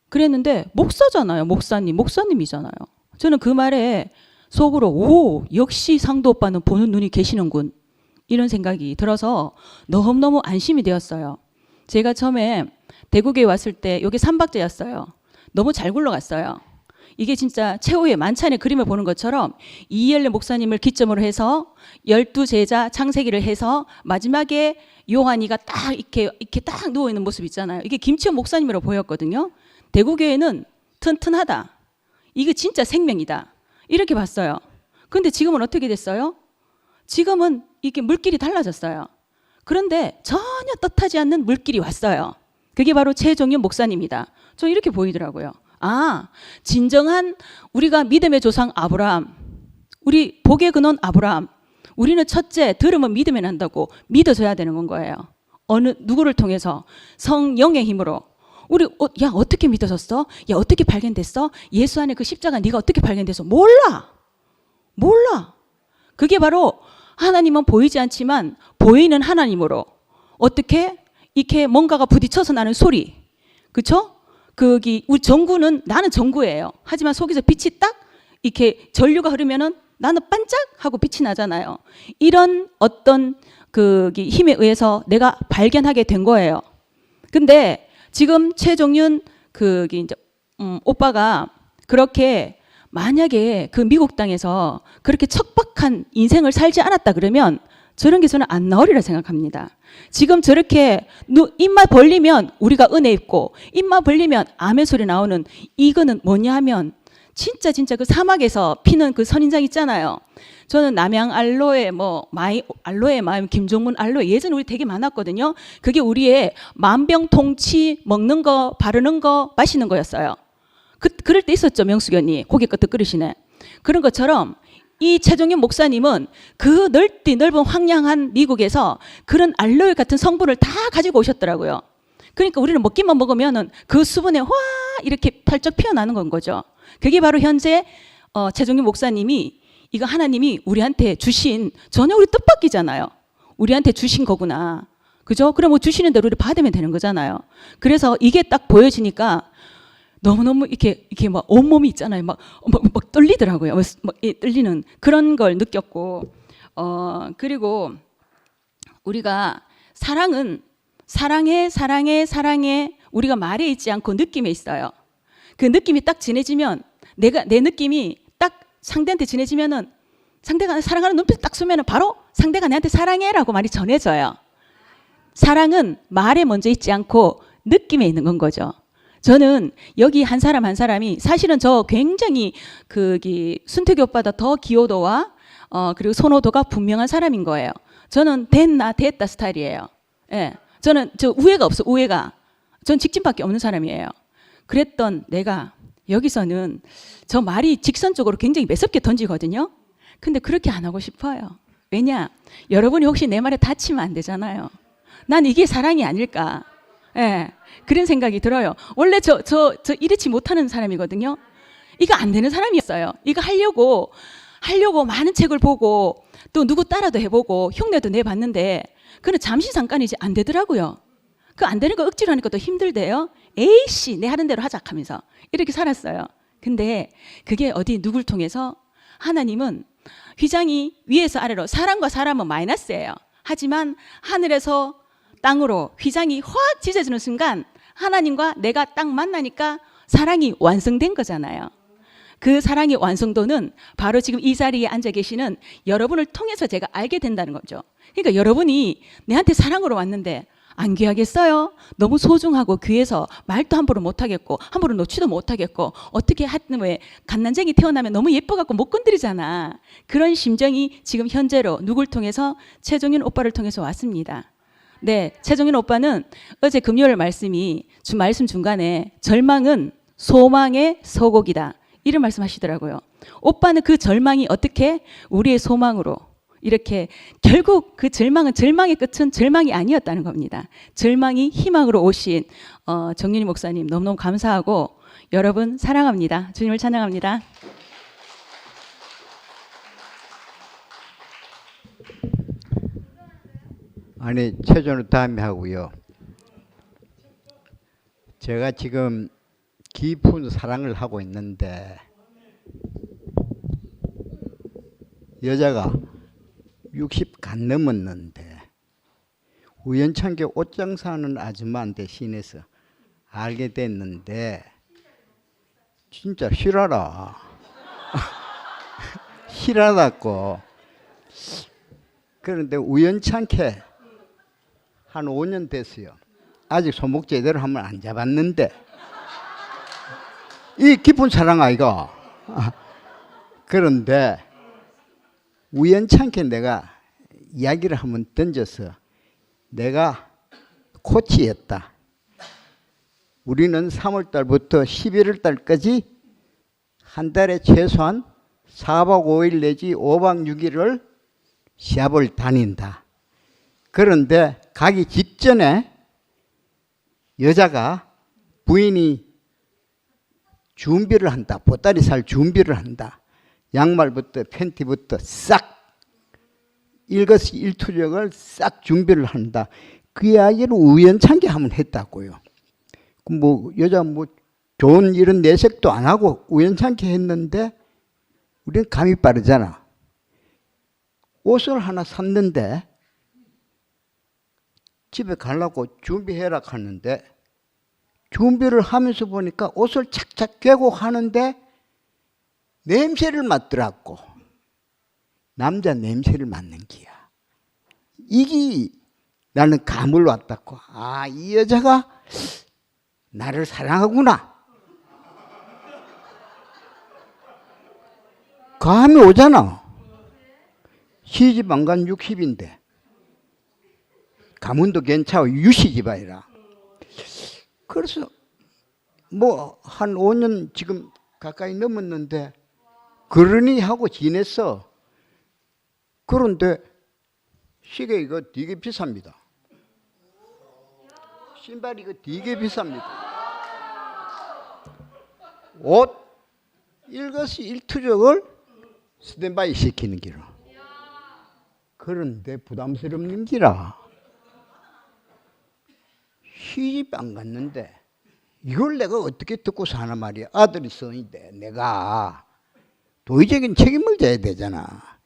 그랬는데 목사잖아요. 목사님이잖아요. 저는 그 말에 속으로 역시 상도 오빠는 보는 눈이 계시는군. 이런 생각이 들어서 너무너무 안심이 되었어요. 제가 처음에 대구에 왔을 때 이게 3박자였어요. 너무 잘 굴러갔어요. 이게 진짜 최후의 만찬의 그림을 보는 것처럼 이엘레 목사님을 기점으로 해서 12제자 창세기를 해서 마지막에 요한이가 딱 이렇게 딱 누워있는 모습 있잖아요. 이게 김치현 목사님으로 보였거든요. 대구교회는 튼튼하다. 이게 진짜 생명이다. 이렇게 봤어요. 근데 지금은 어떻게 됐어요? 지금은 이게 물길이 달라졌어요. 그런데 전혀 뜻하지 않는 물길이 왔어요. 그게 바로 최종윤 목사님이다. 저 이렇게 보이더라고요. 진정한 우리가 믿음의 조상 아브라함, 우리 복의 근원 아브라함, 우리는 첫째 들으면 믿으면 한다고 믿어줘야 되는 거예요. 누구를 통해서? 성령의 힘으로. 우리 야 어떻게 믿어졌어? 야 어떻게 발견됐어? 예수 안에 그 십자가 네가 어떻게 발견됐어? 몰라. 그게 바로 하나님은 보이지 않지만 보이는 하나님으로 어떻게 이렇게 뭔가가 부딪혀서 나는 소리, 그렇죠? 거기 우리 전구는 나는 전구예요. 하지만 속에서 빛이 딱 이렇게 전류가 흐르면은 나는 반짝 하고 빛이 나잖아요. 이런 어떤 그 힘에 의해서 내가 발견하게 된 거예요. 근데 지금 최종윤 이제 오빠가 그렇게 만약에 그 미국 땅에서 그렇게 척박한 인생을 살지 않았다 그러면 저런 게 저는 안 나오리라 생각합니다. 지금 저렇게 입만 벌리면 우리가 은혜 입고 입만 벌리면 아멘 소리 나오는 이거는 뭐냐 하면 진짜 그 사막에서 피는 그 선인장 있잖아요. 저는 남양 알로에 알로에 마음 김종문 알로에 예전에 우리 되게 많았거든요. 그게 우리의 만병통치 먹는 거 바르는 거 마시는 거였어요. 그럴 때 있었죠. 명숙이 언니 고개 끄덕 끓이시네. 그런 것처럼 이 최종윤 목사님은 그 넓은 황량한 미국에서 그런 알로에 같은 성분을 다 가지고 오셨더라고요. 그러니까 우리는 먹기만 먹으면은 그 수분에 와 이렇게 펄쩍 피어나는 건 거죠. 그게 바로 현재 최종윤 목사님이 이거 하나님이 우리한테 주신, 전혀 우리 뜻밖이잖아요. 우리한테 주신 거구나. 그죠? 그럼 뭐 주시는 대로 우리 받으면 되는 거잖아요. 그래서 이게 딱 보여지니까 너무너무 이렇게 막 온몸이 있잖아요. 막 떨리더라고요. 막 떨리는 그런 걸 느꼈고, 그리고 우리가 사랑은 사랑해 우리가 말에 있지 않고 느낌에 있어요. 그 느낌이 딱 진해지면, 내 느낌이 딱 상대한테 진해지면은, 상대가 사랑하는 눈빛 딱 쏘면은 바로 상대가 내한테 사랑해라고 말이 전해져요. 사랑은 말에 먼저 있지 않고 느낌에 있는 건 거죠. 저는 여기 한 사람 한 사람이 사실은 저 굉장히 순택이 오빠보다 더 기여도와 그리고 선호도가 분명한 사람인 거예요. 저는 됐다 스타일이에요. 예. 저는 저 우애가 없어, 우애가. 전 직진밖에 없는 사람이에요. 그랬던 내가 여기서는 저 말이 직선적으로 굉장히 매섭게 던지거든요. 근데 그렇게 안 하고 싶어요. 왜냐? 여러분이 혹시 내 말에 다치면 안 되잖아요. 난 이게 사랑이 아닐까. 예. 그런 생각이 들어요. 원래 저 이렇지 못하는 사람이거든요. 이거 안 되는 사람이었어요. 이거 하려고 많은 책을 보고 또 누구 따라도 해보고 흉내도 내봤는데 그는 잠시 잠깐이지 안 되더라고요. 그 안 되는 거 억지로 하니까 또 힘들대요. 에이씨 내 하는 대로 하자 하면서 이렇게 살았어요. 근데 그게 어디 누굴 통해서 하나님은 휘장이 위에서 아래로 사람과 사람은 마이너스예요. 하지만 하늘에서 땅으로 휘장이 확 찢어지는 순간 하나님과 내가 딱 만나니까 사랑이 완성된 거잖아요. 그 사랑의 완성도는 바로 지금 이 자리에 앉아 계시는 여러분을 통해서 제가 알게 된다는 거죠. 그러니까 여러분이 내한테 사랑으로 왔는데 안 귀하겠어요? 너무 소중하고 귀해서 말도 함부로 못하겠고 함부로 놓지도 못하겠고 어떻게 하든 왜 갓난쟁이 태어나면 너무 예뻐갖고 못 건드리잖아. 그런 심정이 지금 현재로 누굴 통해서 최종윤 오빠를 통해서 왔습니다. 네, 최종윤 오빠는 어제 금요일 말씀 중간에 절망은 소망의 서곡이다. 이런 말씀 하시더라고요. 오빠는 그 절망이 어떻게 우리의 소망으로 이렇게 결국 그 절망의 끝은 절망이 아니었다는 겁니다. 절망이 희망으로 오신 정윤희 목사님 너무너무 감사하고 여러분 사랑합니다. 주님을 찬양합니다. 아니 최전우 다음에 하고요. 제가 지금 깊은 사랑을 하고 있는데 여자가 60 간 넘었는데 우연찮게 옷장 사는 아줌마한테 시내서 알게 됐는데 진짜 실화라. 실화다고. 그런데 우연찮게 한 5년 됐어요. 아직 손목 제대로 한번 안 잡았는데 이 깊은 사랑 아이가. 그런데 우연찮게 내가 이야기를 한번 던져서 내가 코치였다. 우리는 3월 달부터 11월 달까지 한 달에 최소한 4박 5일 내지 5박 6일을 시합을 다닌다. 그런데 가기 직전에 여자가 부인이 준비를 한다. 보따리 살 준비를 한다. 양말부터 팬티부터 싹 일거수일투족을 싹 준비를 한다. 그 이야기를 우연찮게 한번 했다고요. 뭐 여자 뭐 좋은 이런 내색도 안 하고 우연찮게 했는데 우리는 감이 빠르잖아. 옷을 하나 샀는데 집에 가려고 준비해라 하는데 준비를 하면서 보니까 옷을 착착 꿰고 하는데 냄새를 맡더라고. 남자 냄새를 맡는 기야. 이게 나는 감을 왔다고. 아, 이 여자가 나를 사랑하구나. 감이 오잖아. 시집 안 간 60인데. 가문도 괜찮고 유시집안이라. 그래서 뭐 한 5년 지금 가까이 넘었는데 그러니 하고 지냈어. 그런데 시계 이거 되게 비쌉니다. 신발 이거 되게 비쌉니다. 옷 일거수일투족을 스탠바이 시키는 기라. 그런데 부담스럽는 기라. 시집 안 갔는데 이걸 내가 어떻게 듣고 사나 말이야. 아들이 성인데 내가 도의적인 책임을 져야 되잖아.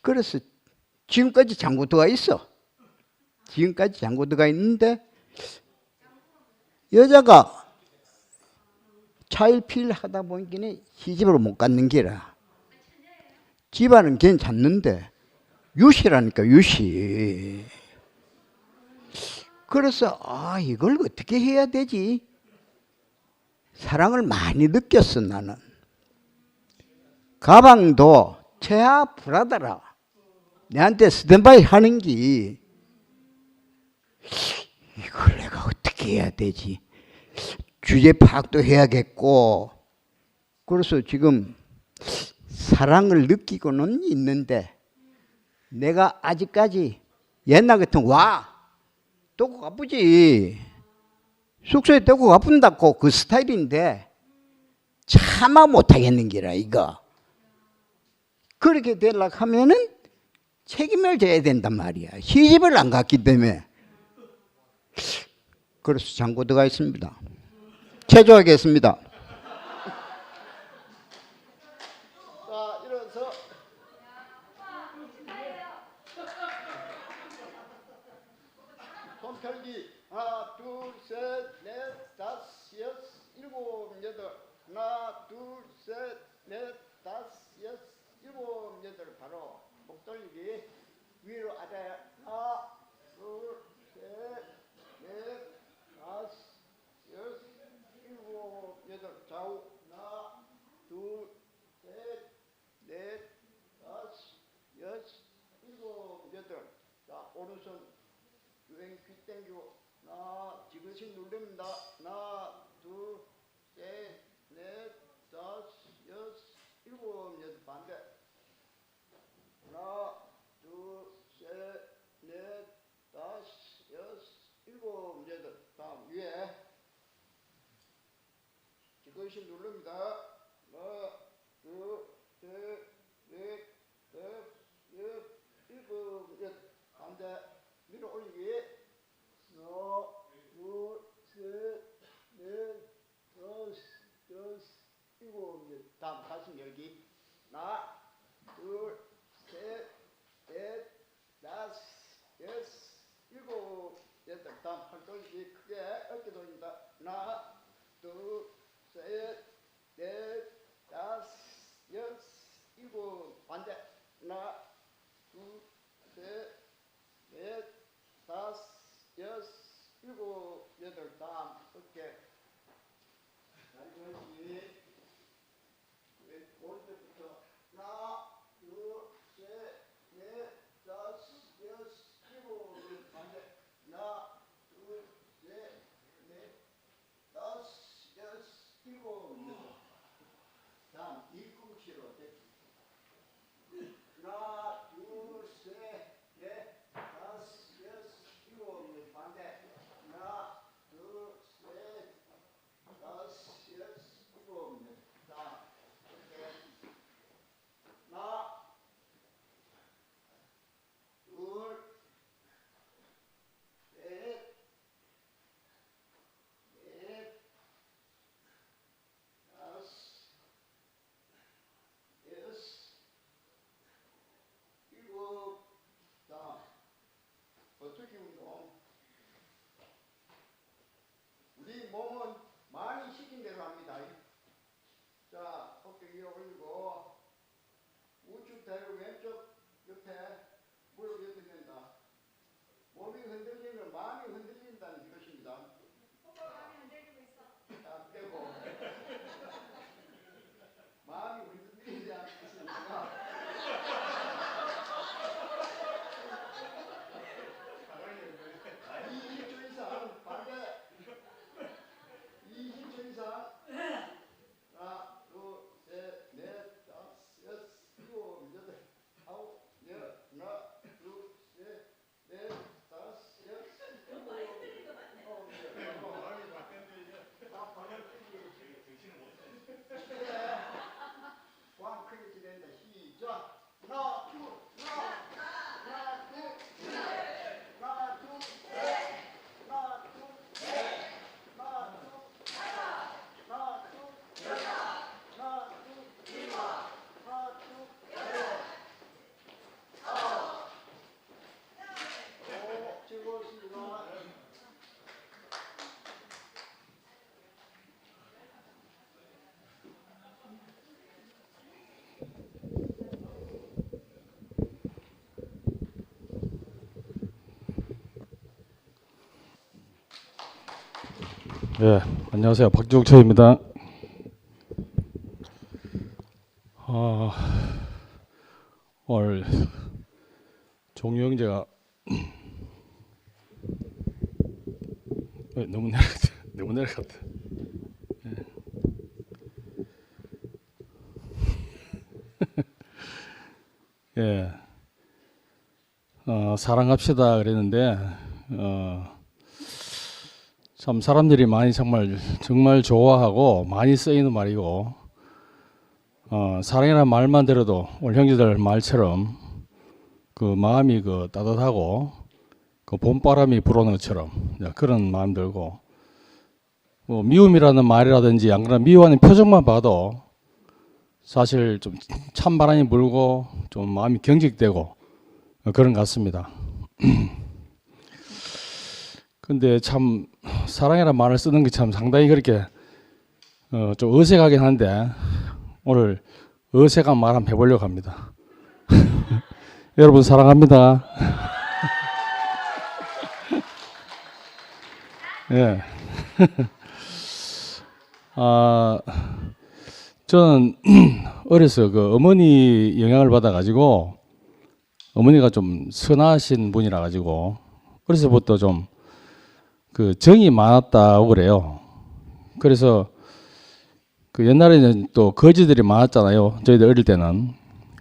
그래서 지금까지 잠고 들어가 있어. 지금까지 잠고 들어가 있는데 여자가 차일피일 하다 보니까 시집으로 못 갔는 기라. 집안은 괜찮는데 유시라니까, 유시. 그래서 이걸 어떻게 해야 되지? 사랑을 많이 느꼈어. 나는 가방도 최하 브라더라 내한테 스탠바이 하는 게 이걸 내가 어떻게 해야 되지? 주제 파악도 해야겠고. 그래서 지금 사랑을 느끼고는 있는데 내가 아직까지 옛날 같은 떼고 가쁘지. 숙소에 떼고 가뿐다고 그 스타일인데 차마 못하겠는 기라 이거. 그렇게 되려고 하면은 책임을 져야 된단 말이야. 시집을 안 갔기 때문에. 그래서 잠고 들어가 있습니다. 체조하겠습니다. 자, 일어서. 손 펴기. 하나, 둘, 셋, 넷, 다섯, 여섯, 일곱, 여덟. 하나, 둘, 셋, 넷, 다섯, 여섯, 일곱, 여덟. 바로 목 돌리기. 위로 아래. 하나, 둘, 셋, 넷, 다섯, 여섯, 일곱, 여덟. 좌우. 하나, 둘, 셋, 넷, 다섯, 여섯, 일곱, 여덟. 자, 오른손 유행 귀 당기고. 하나, 지그시 누릅니다. 하나, 둘, 셋, 넷, 다섯, 여섯, 일곱, 여덟. 반대. 하나, 둘, 셋, 넷, 다섯, 여섯, 일곱, 여덟. 다음 위에 지그시 누릅니다. 하나, 둘, 셋, 넷, 다섯, 여섯, 일곱, 여덟. 반대 위로 올리기. 하나, 둘, 셋, 넷, 다섯, 여섯, 일곱, 여덟. 다음 가슴 열기. 하나, 둘, 셋, 넷, 다섯, 여섯, 일곱, 여덟. 다음 팔 돌리기. 크게 어깨 돌립니다. 하나, 둘, 셋, 넷, 다섯, 여섯, 일곱. 반대. 하나, 둘, 셋, 넷, 다섯, 여섯, 일곱, 여덟. 다음 어깨 다리 돌리기. 오른쪽부터 하나, 둘, 셋, 넷, 다섯, 여섯, 일곱, 여덟. 반대. 하나, 둘, 셋, 넷, 다섯, 여섯, 일곱, 여덟. 다음 뒤꿈치로 대기. 하나, 둘, 셋, 넷, 다섯, 여섯, 일곱, 여덟. 반대. 하나, 둘, 셋, 다섯, 여섯, 예, 안녕하세요. 박지욱처입니다. 오늘 종유 형제가 너무 내려갔다. 예. 사랑합시다 그랬는데 참 사람들이 많이 정말 좋아하고 많이 쓰이는 말이고 사랑이라는 말만 들어도 오늘 형제들 말처럼 그 마음이 그 따뜻하고 그 봄바람이 불어오는 것처럼 그런 마음 들고 뭐 미움이라는 말이라든지 안 그러나 미워하는 표정만 봐도 사실 좀 찬바람이 불고 좀 마음이 경직되고 그런 것 같습니다. 근데 참 사랑이라는 말을 쓰는 게 참 상당히 그렇게 좀 어색하긴 한데 오늘 어색한 말 한번 해보려고 합니다. 여러분 사랑합니다. 예. 저는 어려서 그 어머니 영향을 받아가지고 어머니가 좀 선하신 분이라 가지고 어려서부터 좀 그 정이 많았다고 그래요. 그래서 그 옛날에는 또 거지들이 많았잖아요. 저희들 어릴 때는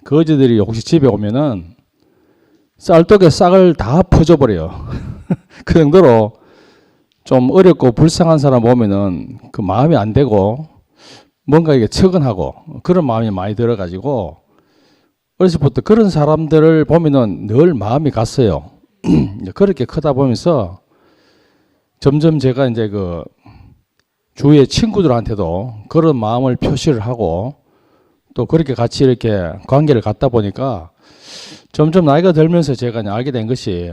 거지들이 혹시 집에 오면은 쌀떡에 싹을 다 퍼줘버려요. 그 정도로 좀 어렵고 불쌍한 사람 보면은 그 마음이 안 되고 뭔가 이게 측은하고 그런 마음이 많이 들어가지고 어려서부터 그런 사람들을 보면은 늘 마음이 갔어요. 그렇게 크다 보면서 점점 제가 이제 그 주위의 친구들한테도 그런 마음을 표시를 하고 또 그렇게 같이 이렇게 관계를 갖다 보니까 점점 나이가 들면서 제가 알게 된 것이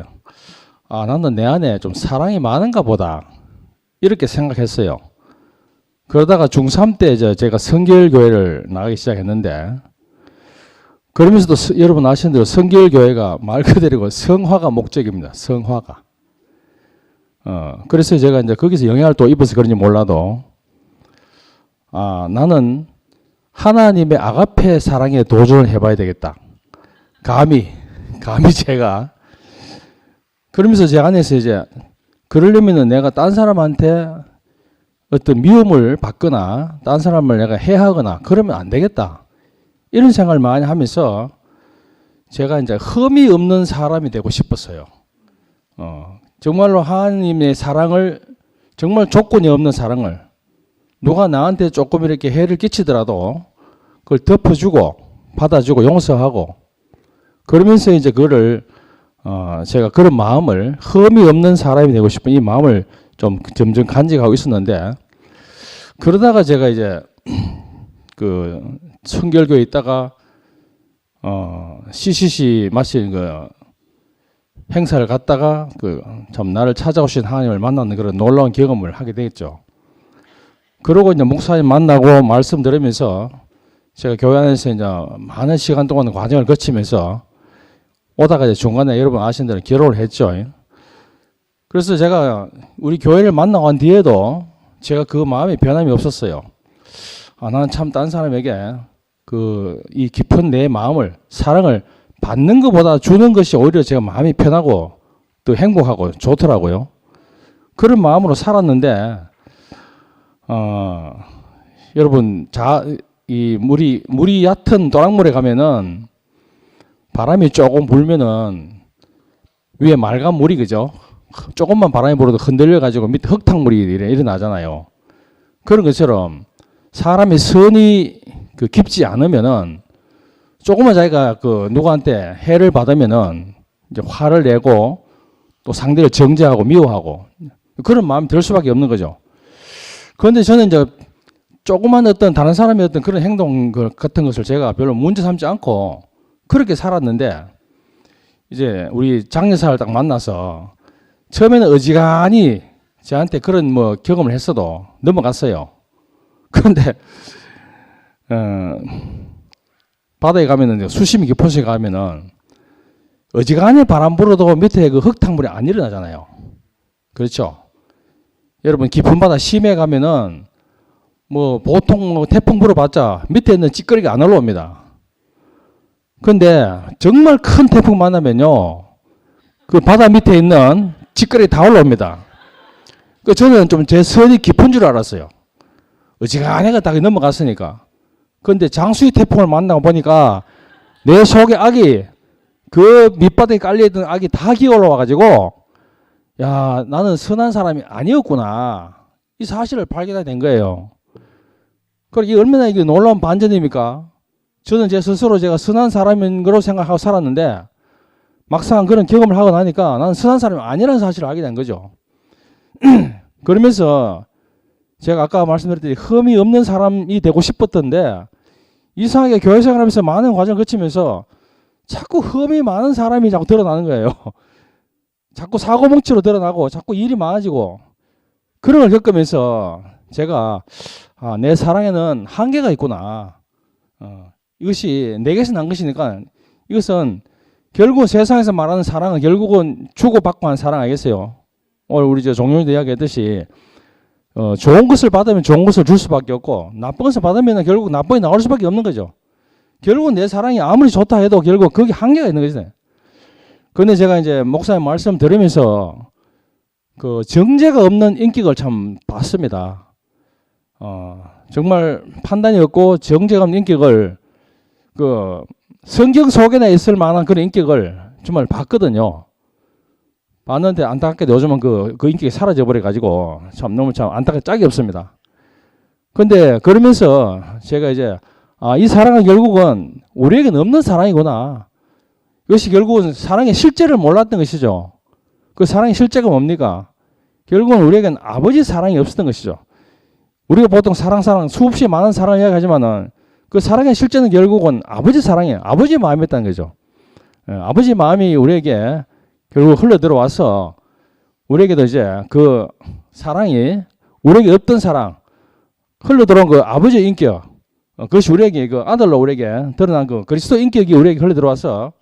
나는 내 안에 좀 사랑이 많은가 보다 이렇게 생각했어요. 그러다가 중3 때 제가 성결교회를 나가기 시작했는데 그러면서도 여러분 아시는 대로 성결교회가 말 그대로 성화가 목적입니다. 성화가. 그래서 제가 이제 거기서 영향을 또 입어서 그런지 몰라도 나는 하나님의 아가페 사랑에 도전을 해봐야 되겠다. 감히 제가 그러면서 제 안에서 이제 그러려면은 내가 딴 사람한테 어떤 미움을 받거나 딴 사람을 내가 해하거나 그러면 안 되겠다. 이런 생각을 많이 하면서 제가 이제 흠이 없는 사람이 되고 싶었어요. 정말로 하나님의 사랑을 정말 조건이 없는 사랑을 누가 나한테 조금 이렇게 해를 끼치더라도 그걸 덮어주고 받아주고 용서하고 그러면서 이제 그거를 제가 그런 마음을 흠이 없는 사람이 되고 싶은 이 마음을 좀 점점 간직하고 있었는데 그러다가 제가 이제 그 성결교에 있다가 CCC 마친 그 행사를 갔다가 그 참 나를 찾아오신 하나님을 만나는 그런 놀라운 경험을 하게 되겠죠. 그러고 이제 목사님 만나고 말씀 들으면서 제가 교회 안에서 이제 많은 시간 동안 과정을 거치면서 오다가 이제 중간에 여러분 아시는 대로 결혼을 했죠. 그래서 제가 우리 교회를 만나고 한 뒤에도 제가 그 마음이 변함이 없었어요. 나는 참 딴 사람에게 그 이 깊은 내 마음을 사랑을 받는 것보다 주는 것이 오히려 제가 마음이 편하고 또 행복하고 좋더라고요. 그런 마음으로 살았는데 여러분 이 물이 얕은 도랑물에 가면은 바람이 조금 불면은 위에 맑은 물이 그죠? 조금만 바람이 불어도 흔들려 가지고 밑에 흙탕물이 일어나잖아요. 그런 것처럼 사람이 선이 그 깊지 않으면은 조금만 자기가 그 누구한테 해를 받으면은 이제 화를 내고 또 상대를 정죄하고 미워하고 그런 마음이 들 수밖에 없는 거죠. 그런데 저는 이제 조그만 어떤 다른 사람의 어떤 그런 행동 같은 것을 제가 별로 문제 삼지 않고 그렇게 살았는데 이제 우리 장례사를 딱 만나서 처음에는 어지간히 저한테 그런 뭐 경험을 했어도 넘어갔어요. 그런데 바다에 가면은 수심이 깊은 곳에 가면은 어지간히 바람 불어도 밑에 그 흙탕물이 안 일어나잖아요. 그렇죠? 여러분 깊은 바다 심해 가면은 뭐 보통 뭐 태풍 불어봤자 밑에 있는 찌꺼기가 안 올라옵니다. 근데 정말 큰 태풍 만나면요, 그 바다 밑에 있는 찌꺼기 다 올라옵니다. 그 저는 좀 제 선이 깊은 줄 알았어요. 어지간해가 딱 넘어갔으니까. 근데 장수희 태풍을 만나고 보니까 내 속에 악이, 그 밑바닥에 깔려있던 악이 다 기어 올라와가지고, 야, 나는 선한 사람이 아니었구나, 이 사실을 발견하게 된 거예요. 그리고 이게 얼마나 이게 놀라운 반전입니까? 저는 제 스스로 제가 선한 사람인 거로 생각하고 살았는데, 막상 그런 경험을 하고 나니까 나는 선한 사람이 아니라는 사실을 알게 된 거죠. 그러면서 제가 아까 말씀드렸듯이 흠이 없는 사람이 되고 싶었던데, 이상하게 교회 생활하면서 많은 과정을 거치면서 자꾸 흠이 많은 사람이 자꾸 드러나는 거예요. 자꾸 사고뭉치로 드러나고 자꾸 일이 많아지고, 그런 걸 겪으면서 제가 내 사랑에는 한계가 있구나. 이것이 내게서 난 것이니까, 이것은 결국 세상에서 말하는 사랑은 결국은 주고받고 하는 사랑 아니겠어요? 오늘 우리 종료도 이야기했듯이 좋은 것을 받으면 좋은 것을 줄 수밖에 없고, 나쁜 것을 받으면 결국 나쁜 게 나올 수밖에 없는 거죠. 결국은 내 사랑이 아무리 좋다 해도 결국 거기 한계가 있는 거죠. 그런데 제가 이제 목사님 말씀 들으면서 그 정죄가 없는 인격을 참 봤습니다. 정말 판단이 없고 정죄가 없는 인격을, 그 성경 속에나 있을 만한 그런 인격을 정말 봤거든요. 봤는데 안타깝게도 요즘은 그 인격이 사라져 버려 가지고 참 너무 참 안타깝게 짝이 없습니다. 근데 그러면서 제가 이제 이 사랑은 결국은 우리에게는 없는 사랑이구나. 이것이 결국은 사랑의 실제를 몰랐던 것이죠. 그 사랑의 실제가 뭡니까? 결국은 우리에게는 아버지 사랑이 없었던 것이죠. 우리가 보통 사랑 수없이 많은 사랑을 이야기하지만은 그 사랑의 실제는 결국은 아버지 사랑이에요. 아버지 마음이었다는 거죠. 아버지 마음이 우리에게 결국 흘러 들어와서 우리에게도 이제 그 사랑이, 우리에게 없던 사랑, 흘러 들어온 그 아버지의 인격, 그것이 우리에게 그 아들로 우리에게 드러난 그 그리스도 인격이 우리에게 흘러 들어와서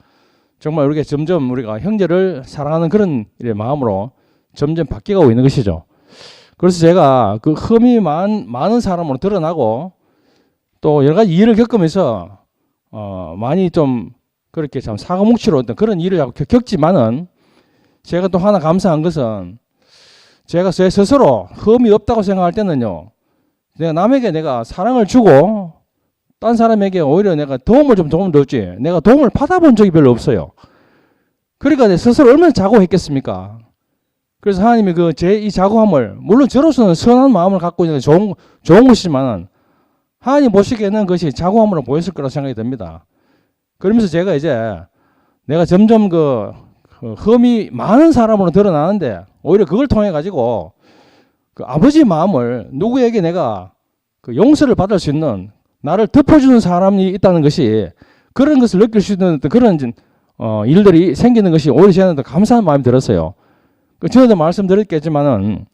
정말 우리가 점점 우리가 형제를 사랑하는 그런 마음으로 점점 바뀌어가고 있는 것이죠. 그래서 제가 그 흠이 많은 사람으로 드러나고, 또 여러 가지 일을 겪으면서 많이 좀 그렇게 참 사고뭉치로 어떤 그런 일을 겪지만은, 제가 또 하나 감사한 것은 제가 제 스스로 흠이 없다고 생각할 때는요, 내가 남에게 내가 사랑을 주고 딴 사람에게 오히려 내가 도움을 줬지, 내가 도움을 받아본 적이 별로 없어요. 그러니까 내 스스로 얼마나 자고했겠습니까? 그래서 하나님이 그 제 이 자고함을, 물론 저로서는 선한 마음을 갖고 있는 게 좋은 것이지만 하나님 보시기에는 그것이 자고함으로 보였을 거라고 생각이 듭니다. 그러면서 제가 이제 내가 점점 그 흠이 많은 사람으로 드러나는데, 오히려 그걸 통해 가지고 그 아버지 마음을, 누구에게 내가 그 용서를 받을 수 있는, 나를 덮어주는 사람이 있다는 것이, 그런 것을 느낄 수 있는 그런 일들이 생기는 것이 오히려 저는 더 감사한 마음이 들었어요. 전에도 말씀드렸겠지만은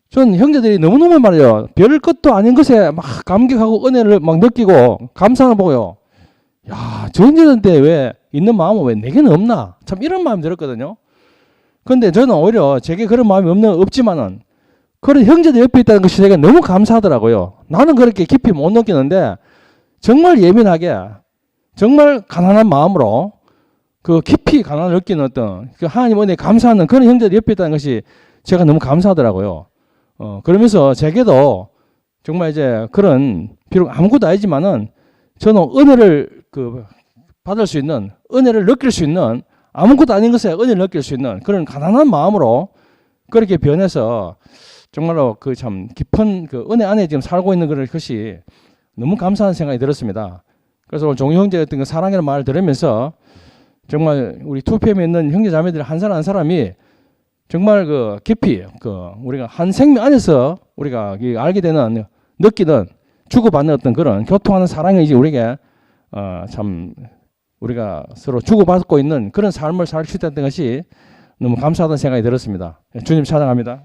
저는 형제들이 너무너무 말이에요, 별 것도 아닌 것에 막 감격하고 은혜를 막 느끼고 감사하는 보고요, 야, 저 형제들한테 왜 있는 마음은 왜 내게는 없나, 참 이런 마음이 들었거든요. 근데 저는 오히려 제게 그런 마음이 없지만은 그런 형제들 옆에 있다는 것이 제가 너무 감사하더라고요. 나는 그렇게 깊이 못 느끼는데 정말 예민하게, 정말 가난한 마음으로 그 깊이 가난을 느끼는 어떤 그 하나님 은혜에 감사하는 그런 형제들 옆에 있다는 것이 제가 너무 감사하더라고요. 그러면서 제게도 정말 이제 그런, 비록 아무것도 아니지만은 저는 은혜를 받을 수 있는, 은혜를 느낄 수 있는, 아무것도 아닌 것에 은혜를 느낄 수 있는 그런 가난한 마음으로 그렇게 변해서 정말로 그 참 깊은 그 은혜 안에 지금 살고 있는 그런 것이 너무 감사한 생각이 들었습니다. 그래서 오늘 종효 형제 어떤 그 사랑이라는 말을 들으면서 정말 우리 2PM에 있는 형제 자매들 한 사람 한 사람이 정말 그 깊이 우리가 한 생명 안에서 우리가 알게 되는, 느끼는, 주고받는 어떤 그런 교통하는 사랑이 이제 우리에게 참 우리가 서로 주고받고 있는 그런 삶을 살 수 있다는 것이 너무 감사하다는 생각이 들었습니다. 주님 찬양합니다.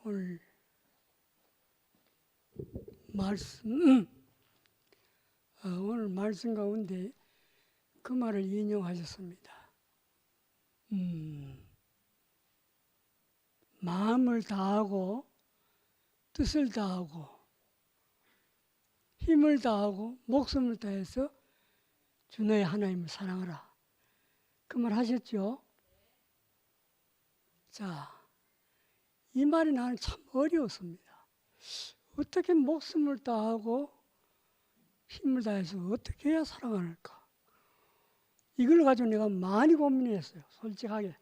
오늘 오늘 말씀 가운데 그 말을 인용하셨습니다. 마음을 다하고 뜻을 다하고 힘을 다하고 목숨을 다해서 주 너의 하나님을 사랑하라. 그 말 하셨죠? 자, 이 말이 나는 참 어려웠습니다. 어떻게 목숨을 다하고 힘을 다해서 어떻게 해야 사랑할까? 이걸 가지고 내가 많이 고민했어요. 솔직하게.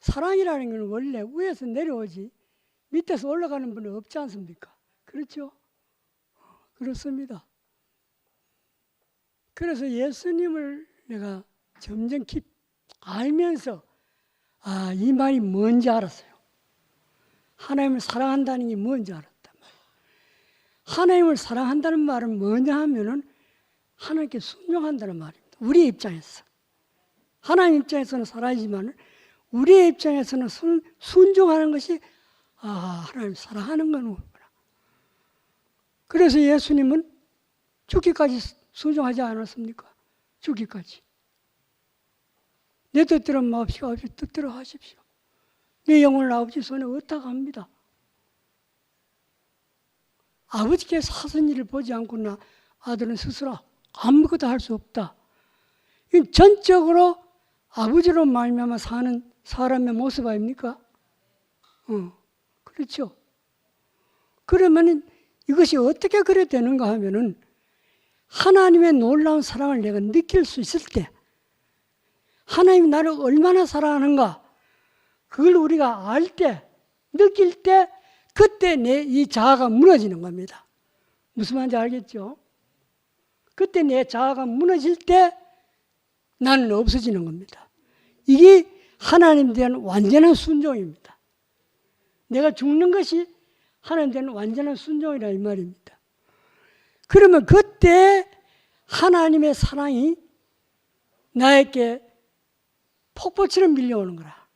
사랑이라는 건 원래 위에서 내려오지 밑에서 올라가는 분은 없지 않습니까? 그렇죠? 그렇습니다. 그래서 예수님을 내가 점점 알면서 이 말이 뭔지 알았어요. 하나님을 사랑한다는 게 뭔지 알았단 말이에요. 하나님을 사랑한다는 말은 뭐냐 하면은 하나님께 순종한다는 말입니다. 우리의 입장에서. 하나님 입장에서는 사랑이지만 우리의 입장에서는 순종하는 것이 하나님 사랑하는 거구나. 그래서 예수님은 죽기까지 순종하지 않았습니까? 죽기까지. 내 뜻대로 마옵시고 아버지 뜻대로 하십시오. 내 영혼을 아버지 손에 의탁합니다. 아버지께 사선 일을 보지 않고나 아들은 스스로 아무것도 할 수 없다. 이건 전적으로 아버지로 말미암아 사는 사람의 모습 아닙니까? 그렇죠. 그러면 이것이 어떻게 그래 되는가 하면은 하나님의 놀라운 사랑을 내가 느낄 수 있을 때, 하나님이 나를 얼마나 사랑하는가, 그걸 우리가 알 때, 느낄 때, 그때 내 이 자아가 무너지는 겁니다. 무슨 말인지 알겠죠? 그때 내 자아가 무너질 때 나는 없어지는 겁니다. 이게 하나님에 대한 완전한 순종입니다. 내가 죽는 것이 하나님에 대한 완전한 순종이라 이 말입니다. 그러면 그때 하나님의 사랑이 나에게 폭포처럼 밀려오는 거라.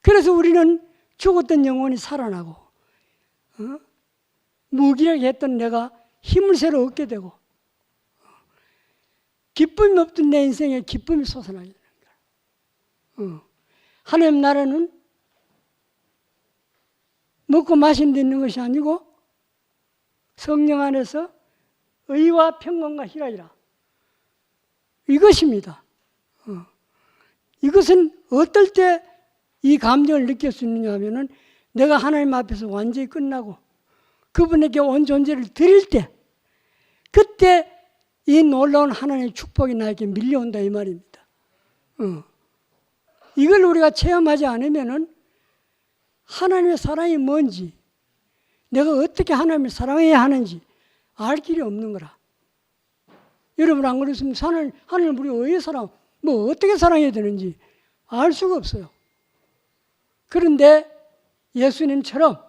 그래서 우리는 죽었던 영혼이 살아나고 무기력해 했던 내가 힘을 새로 얻게 되고 기쁨이 없던 내 인생에 기쁨이 솟아나게 되는 거야. 하나님 나라는 먹고 마시는 데 있는 것이 아니고 성령 안에서 의와 평강과 희락이라. 이것입니다. 이것은 어떨 때 이 감정을 느낄 수 있느냐 하면은 내가 하나님 앞에서 완전히 끝나고 그분에게 온 존재를 드릴 때 그때 이 놀라운 하나님의 축복이 나에게 밀려온다 이 말입니다. 이걸 우리가 체험하지 않으면은 하나님의 사랑이 뭔지 내가 어떻게 하나님을 사랑해야 하는지 알 길이 없는 거라. 여러분 안 그렇습니까? 하나님 우리 왜 사랑, 뭐 어떻게 사랑해야 되는지 알 수가 없어요. 그런데 예수님처럼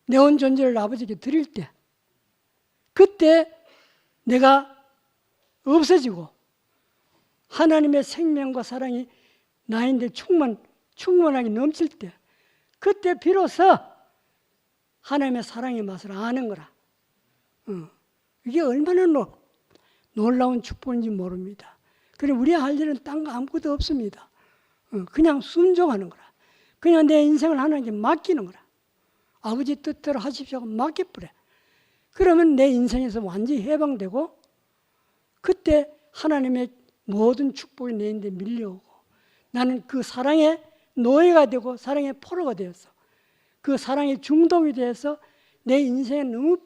내 온 존재를 아버지께 드릴 때 그때 내가 없어지고 하나님의 생명과 사랑이 나인데 충만하게 넘칠 때 그때 비로소 하나님의 사랑의 맛을 아는 거라. 이게 얼마나 놀라운 축복인지 모릅니다. 그리고 우리 할 일은 딴 거 아무것도 없습니다. 그냥 순종하는 거라. 그냥 내 인생을 하나님께 맡기는 거라. 아버지 뜻대로 하십시오 하고 맡겨버려. 그러면 내 인생에서 완전히 해방되고 그때 하나님의 모든 축복이 내 인생에 밀려오고 나는 그 사랑의 노예가 되고 사랑의 포로가 되어서 그 사랑의 중독이 되어서 내 인생에 너무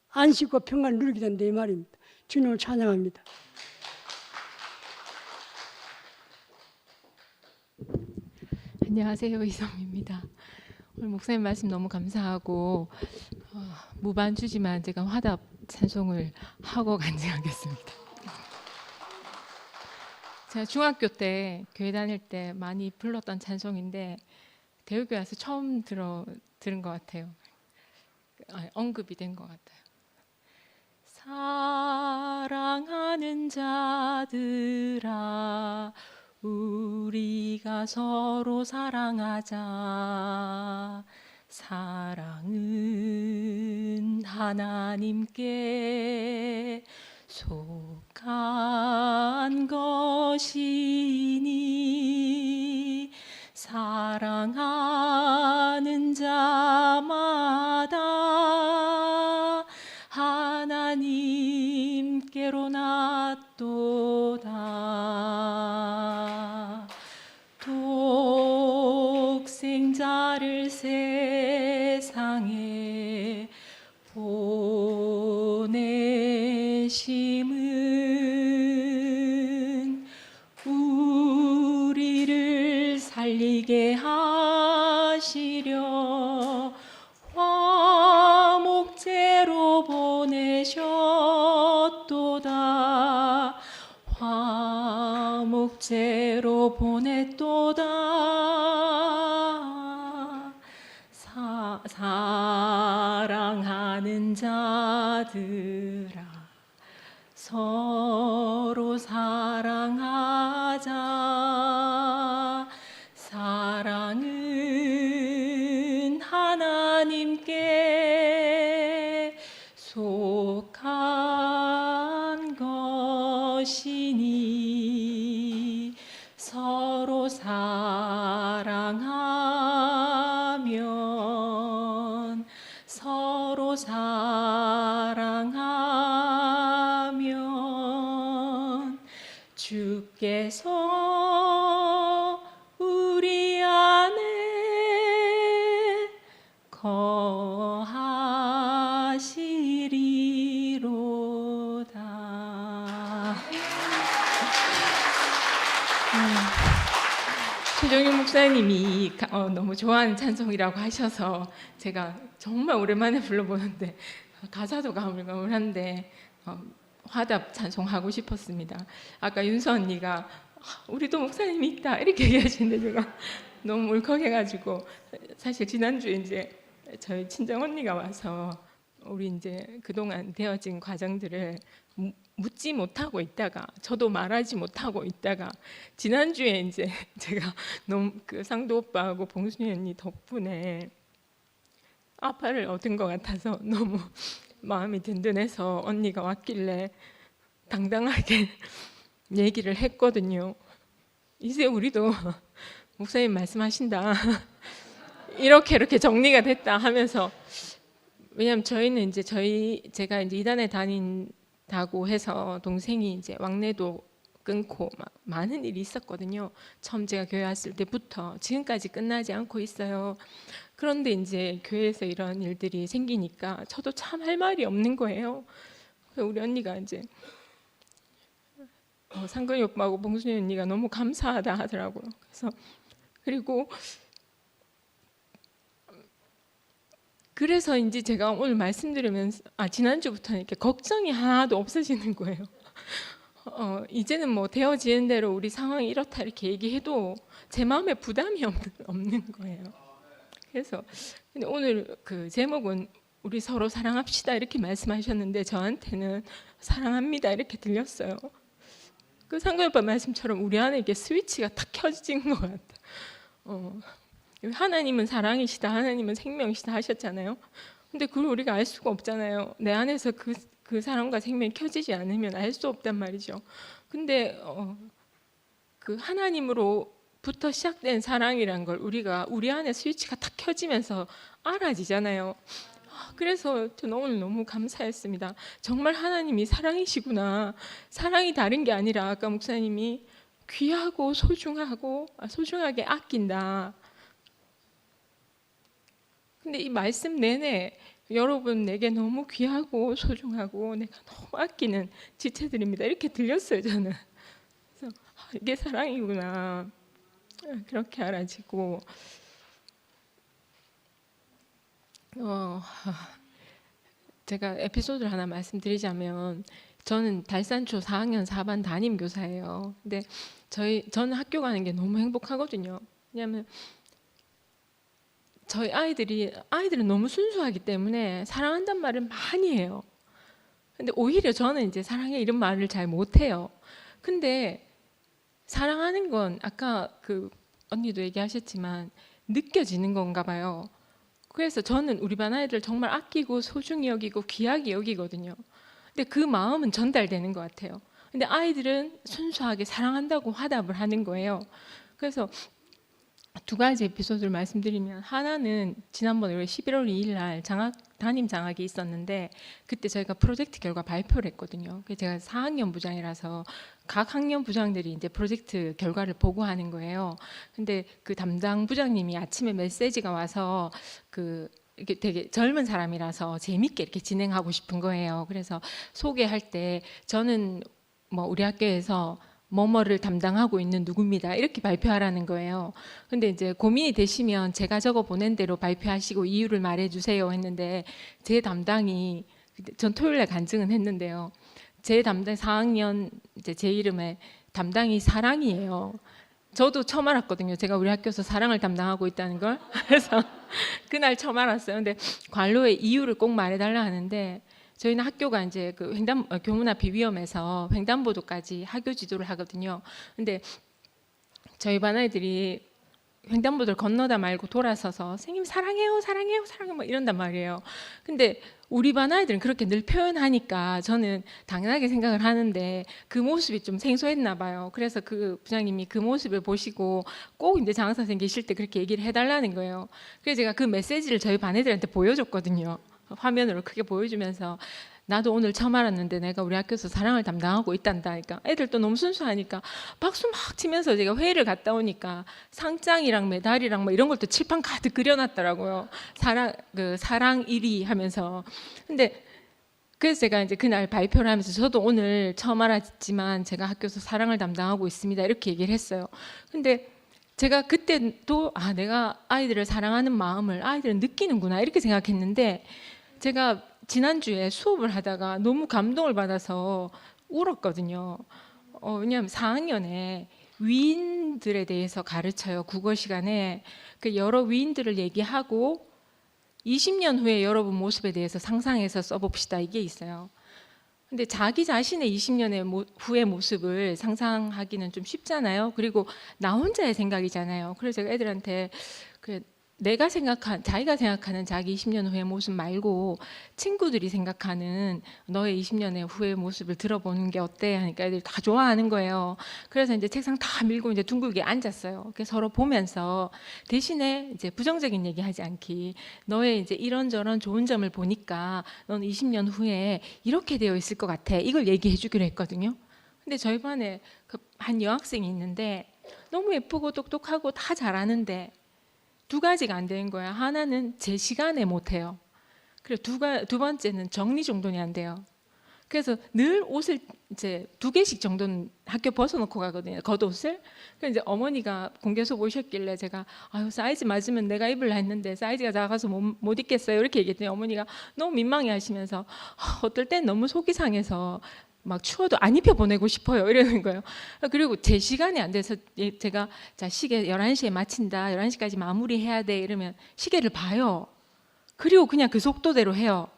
안식과 평안을 누리게 된다 이 말입니다. 주님을 찬양합니다. 안녕하세요. 이성입니다. 오늘 목사님 말씀 너무 감사하고 무반주지만 제가 화답 찬송을 하고 간증하겠습니다. 제가 중학교 때 교회 다닐 때 많이 불렀던 찬송인데 대우교회 와서 처음 들은 것 같아요. 언급이 된 것 같아요. 사랑하는 자들아 우리가 서로 사랑하자. 사랑은 하나님께 속한 것이니 사랑하는 자마다 하나님께로 났도다. 독생자를 세상에 보내심은 우리를 살리게 하시려 화목제로 보내셨도다. 화목제로 보냈도다. 사랑하는 자들아, 서로 사랑하자. 사랑은 하나님께 속한 것이니 서로 사랑하면 서로 사랑하면 주께서 우리 안에 거하시리로다. 최종윤 목사님이 너무 좋아하는 찬송이라고 하셔서 제가 정말 오랜만에 불러보는데 가사도 가물가물한데 화답 찬송하고 싶었습니다. 아까 윤서 언니가 우리도 목사님이 있다 이렇게 얘기하시는데 제가 너무 울컥해가지고 사실 지난주에 이제 저희 친정 언니가 와서 우리 이제 그동안 되어진 과정들을 묻지 못하고 있다가 저도 말하지 못하고 있다가 지난주에 이제 제가 너무 그 상도 오빠하고 봉순이 언니 덕분에 아빠를 얻은 것 같아서 너무 마음이 든든해서 언니가 왔길래 당당하게 얘기를 했거든요. 이제 우리도 목사님 말씀하신다 이렇게 정리가 됐다 하면서, 왜냐하면 저희는 이제 제가 이제 이단에 다닌다고 해서 동생이 이제 왕래도 끊고 막 많은 일이 있었거든요. 처음 제가 교회 왔을 때부터 지금까지 끝나지 않고 있어요. 그런데 이제 교회에서 이런 일들이 생기니까 저도 참 할 말이 없는 거예요. 우리 언니가 이제 상근이 오빠하고 봉순이 언니가 너무 감사하다 하더라고요. 그래서 이제 제가 오늘 말씀드리면서 지난주부터는 이렇게 걱정이 하나도 없어지는 거예요. 이제는 뭐 되어지는 대로 우리 상황이 이렇다 이렇게 얘기해도 제 마음에 부담이 없는 거예요. 그래서 근데 오늘 그 제목은 우리 서로 사랑합시다 이렇게 말씀하셨는데 저한테는 사랑합니다 이렇게 들렸어요. 그 상근 오빠 말씀처럼 우리 안에 이렇게 스위치가 탁 켜진 것 같아요. 하나님은 사랑이시다, 하나님은 생명이시다 하셨잖아요. 근데 그걸 우리가 알 수가 없잖아요. 내 안에서 그 사랑과 생명이 켜지지 않으면 알 수 없단 말이죠. 근데 그 하나님으로부터 시작된 사랑이란 걸 우리가 우리 안에 스위치가 탁 켜지면서 알아지잖아요. 그래서 저는 오늘 너무 감사했습니다. 정말 하나님이 사랑이시구나. 사랑이 다른 게 아니라 아까 목사님이 귀하고 소중하게 아낀다. 근데 이 말씀 내내 여러분 내게 너무 귀하고 소중하고 내가 너무 아끼는 지체들입니다. 이렇게 들렸어요 저는. 그래서 이게 사랑이구나. 그렇게 알아지고 제가 에피소드를 하나 말씀드리자면 저는 달산초 4학년 4반 담임 교사예요. 근데 저는 학교 가는 게 너무 행복하거든요. 왜냐하면 저희 아이들은 너무 순수하기 때문에 사랑한다는 말을 많이 해요. 근데 오히려 저는 이제 사랑해 이런 말을 잘 못해요. 근데 사랑하는 건 아까 그 언니도 얘기하셨지만 느껴지는 건가 봐요. 그래서 저는 우리 반 아이들 정말 아끼고 소중히 여기고 귀하게 여기거든요. 근데 그 마음은 전달되는 것 같아요. 근데 아이들은 순수하게 사랑한다고 화답을 하는 거예요. 그래서 두 가지 에피소드를 말씀드리면, 하나는 지난번에 우리 11월 2일 날 담임 장학이 있었는데 그때 저희가 프로젝트 결과 발표를 했거든요. 그래서 제가 4학년 부장이라서 각 학년 부장들이 이제 프로젝트 결과를 보고하는 거예요. 근데 그 담당 부장님이 아침에 메시지가 와서 이게 되게 젊은 사람이라서 재밌게 이렇게 진행하고 싶은 거예요. 그래서 소개할 때 저는 뭐 우리 학교에서 뭐뭐를 담당하고 있는 누구입니다, 이렇게 발표하라는 거예요. 근데 이제 고민이 되시면 제가 적어 보낸 대로 발표하시고 이유를 말해 주세요 했는데, 제 담당이, 전 토요일에 간증은 했는데요, 제 담당 4학년 이제 제 이름에 담당이 사랑이에요. 저도 처음 알았거든요. 제가 우리 학교에서 사랑을 담당하고 있다는 걸. 그래서 그날 처음 알았어요. 근데 관로에 이유를 꼭 말해달라 하는데, 저희는 학교가 이제 그 교문 앞이 위험해서 횡단보도까지 학교 지도를 하거든요. 근데 저희 반 아이들이 횡단보도를 건너다 말고 돌아서서 선생님 사랑해요, 사랑해요, 사랑해요 막 이런단 말이에요. 근데 우리 반 아이들은 그렇게 늘 표현하니까 저는 당연하게 생각을 하는데 그 모습이 좀 생소했나 봐요. 그래서 그 부장님이 그 모습을 보시고 꼭 이제 장 선생님 계실 때 그렇게 얘기를 해달라는 거예요. 그래서 제가 그 메시지를 저희 반 애들한테 보여줬거든요. 화면으로 크게 보여주면서, 나도 오늘 처음 알았는데 내가 우리 학교에서 사랑을 담당하고 있단다. 그러니까 애들 또 너무 순수하니까 박수 막 치면서, 제가 회의를 갔다 오니까 상장이랑 메달이랑 뭐 이런 걸 또 칠판 가득 그려놨더라고요. 사랑 1위 하면서. 근데 그래서 제가 이제 그날 발표를 하면서, 저도 오늘 처음 알았지만 제가 학교에서 사랑을 담당하고 있습니다, 이렇게 얘기를 했어요. 근데 제가 그때도 내가 아이들을 사랑하는 마음을 아이들은 느끼는구나, 이렇게 생각했는데, 제가 지난주에 수업을 하다가 너무 감동을 받아서 울었거든요. 왜냐하면 4학년에 위인들에 대해서 가르쳐요. 국어 시간에. 그 여러 위인들을 얘기하고 20년 후에 여러분 모습에 대해서 상상해서 써봅시다, 이게 있어요. 근데 자기 자신의 20년의 후의 모습을 상상하기는 좀 쉽잖아요. 그리고 나 혼자의 생각이잖아요. 그래서 제가 애들한테 자기가 생각하는 자기 20년 후의 모습 말고 친구들이 생각하는 너의 20년의 후의 모습을 들어보는 게 어때 하니까 애들이 다 좋아하는 거예요. 그래서 이제 책상 다 밀고 이제 둥글게 앉았어요. 서로 보면서, 대신에 이제 부정적인 얘기하지 않기, 너의 이제 이런저런 좋은 점을 보니까 넌 20년 후에 이렇게 되어 있을 것 같아, 이걸 얘기해 주기로 했거든요. 근데 저희 반에 한 여학생이 있는데 너무 예쁘고 똑똑하고 다 잘하는데 두 가지가 안 되는 거야. 하나는 제 시간에 못해요. 그리고 두 번째는 정리정돈이 안 돼요. 그래서 늘 옷을 이제 2개씩 정도는 학교 벗어놓고 가거든요, 겉옷을. 그래서 이제 어머니가 공개수업 오셨길래 제가 사이즈 맞으면 내가 입을라 했는데 사이즈가 작아서 못 입겠어요, 이렇게 얘기했더니 어머니가 너무 민망해 하시면서 어떨 땐 너무 속이 상해서 막 추워도 안 입혀 보내고 싶어요, 이러는 거예요. 그리고 제 시간이 안 돼서 제가 자 시계 11시에 마친다, 11시까지 마무리해야 돼 이러면 시계를 봐요. 그리고 그냥 그 속도대로 해요.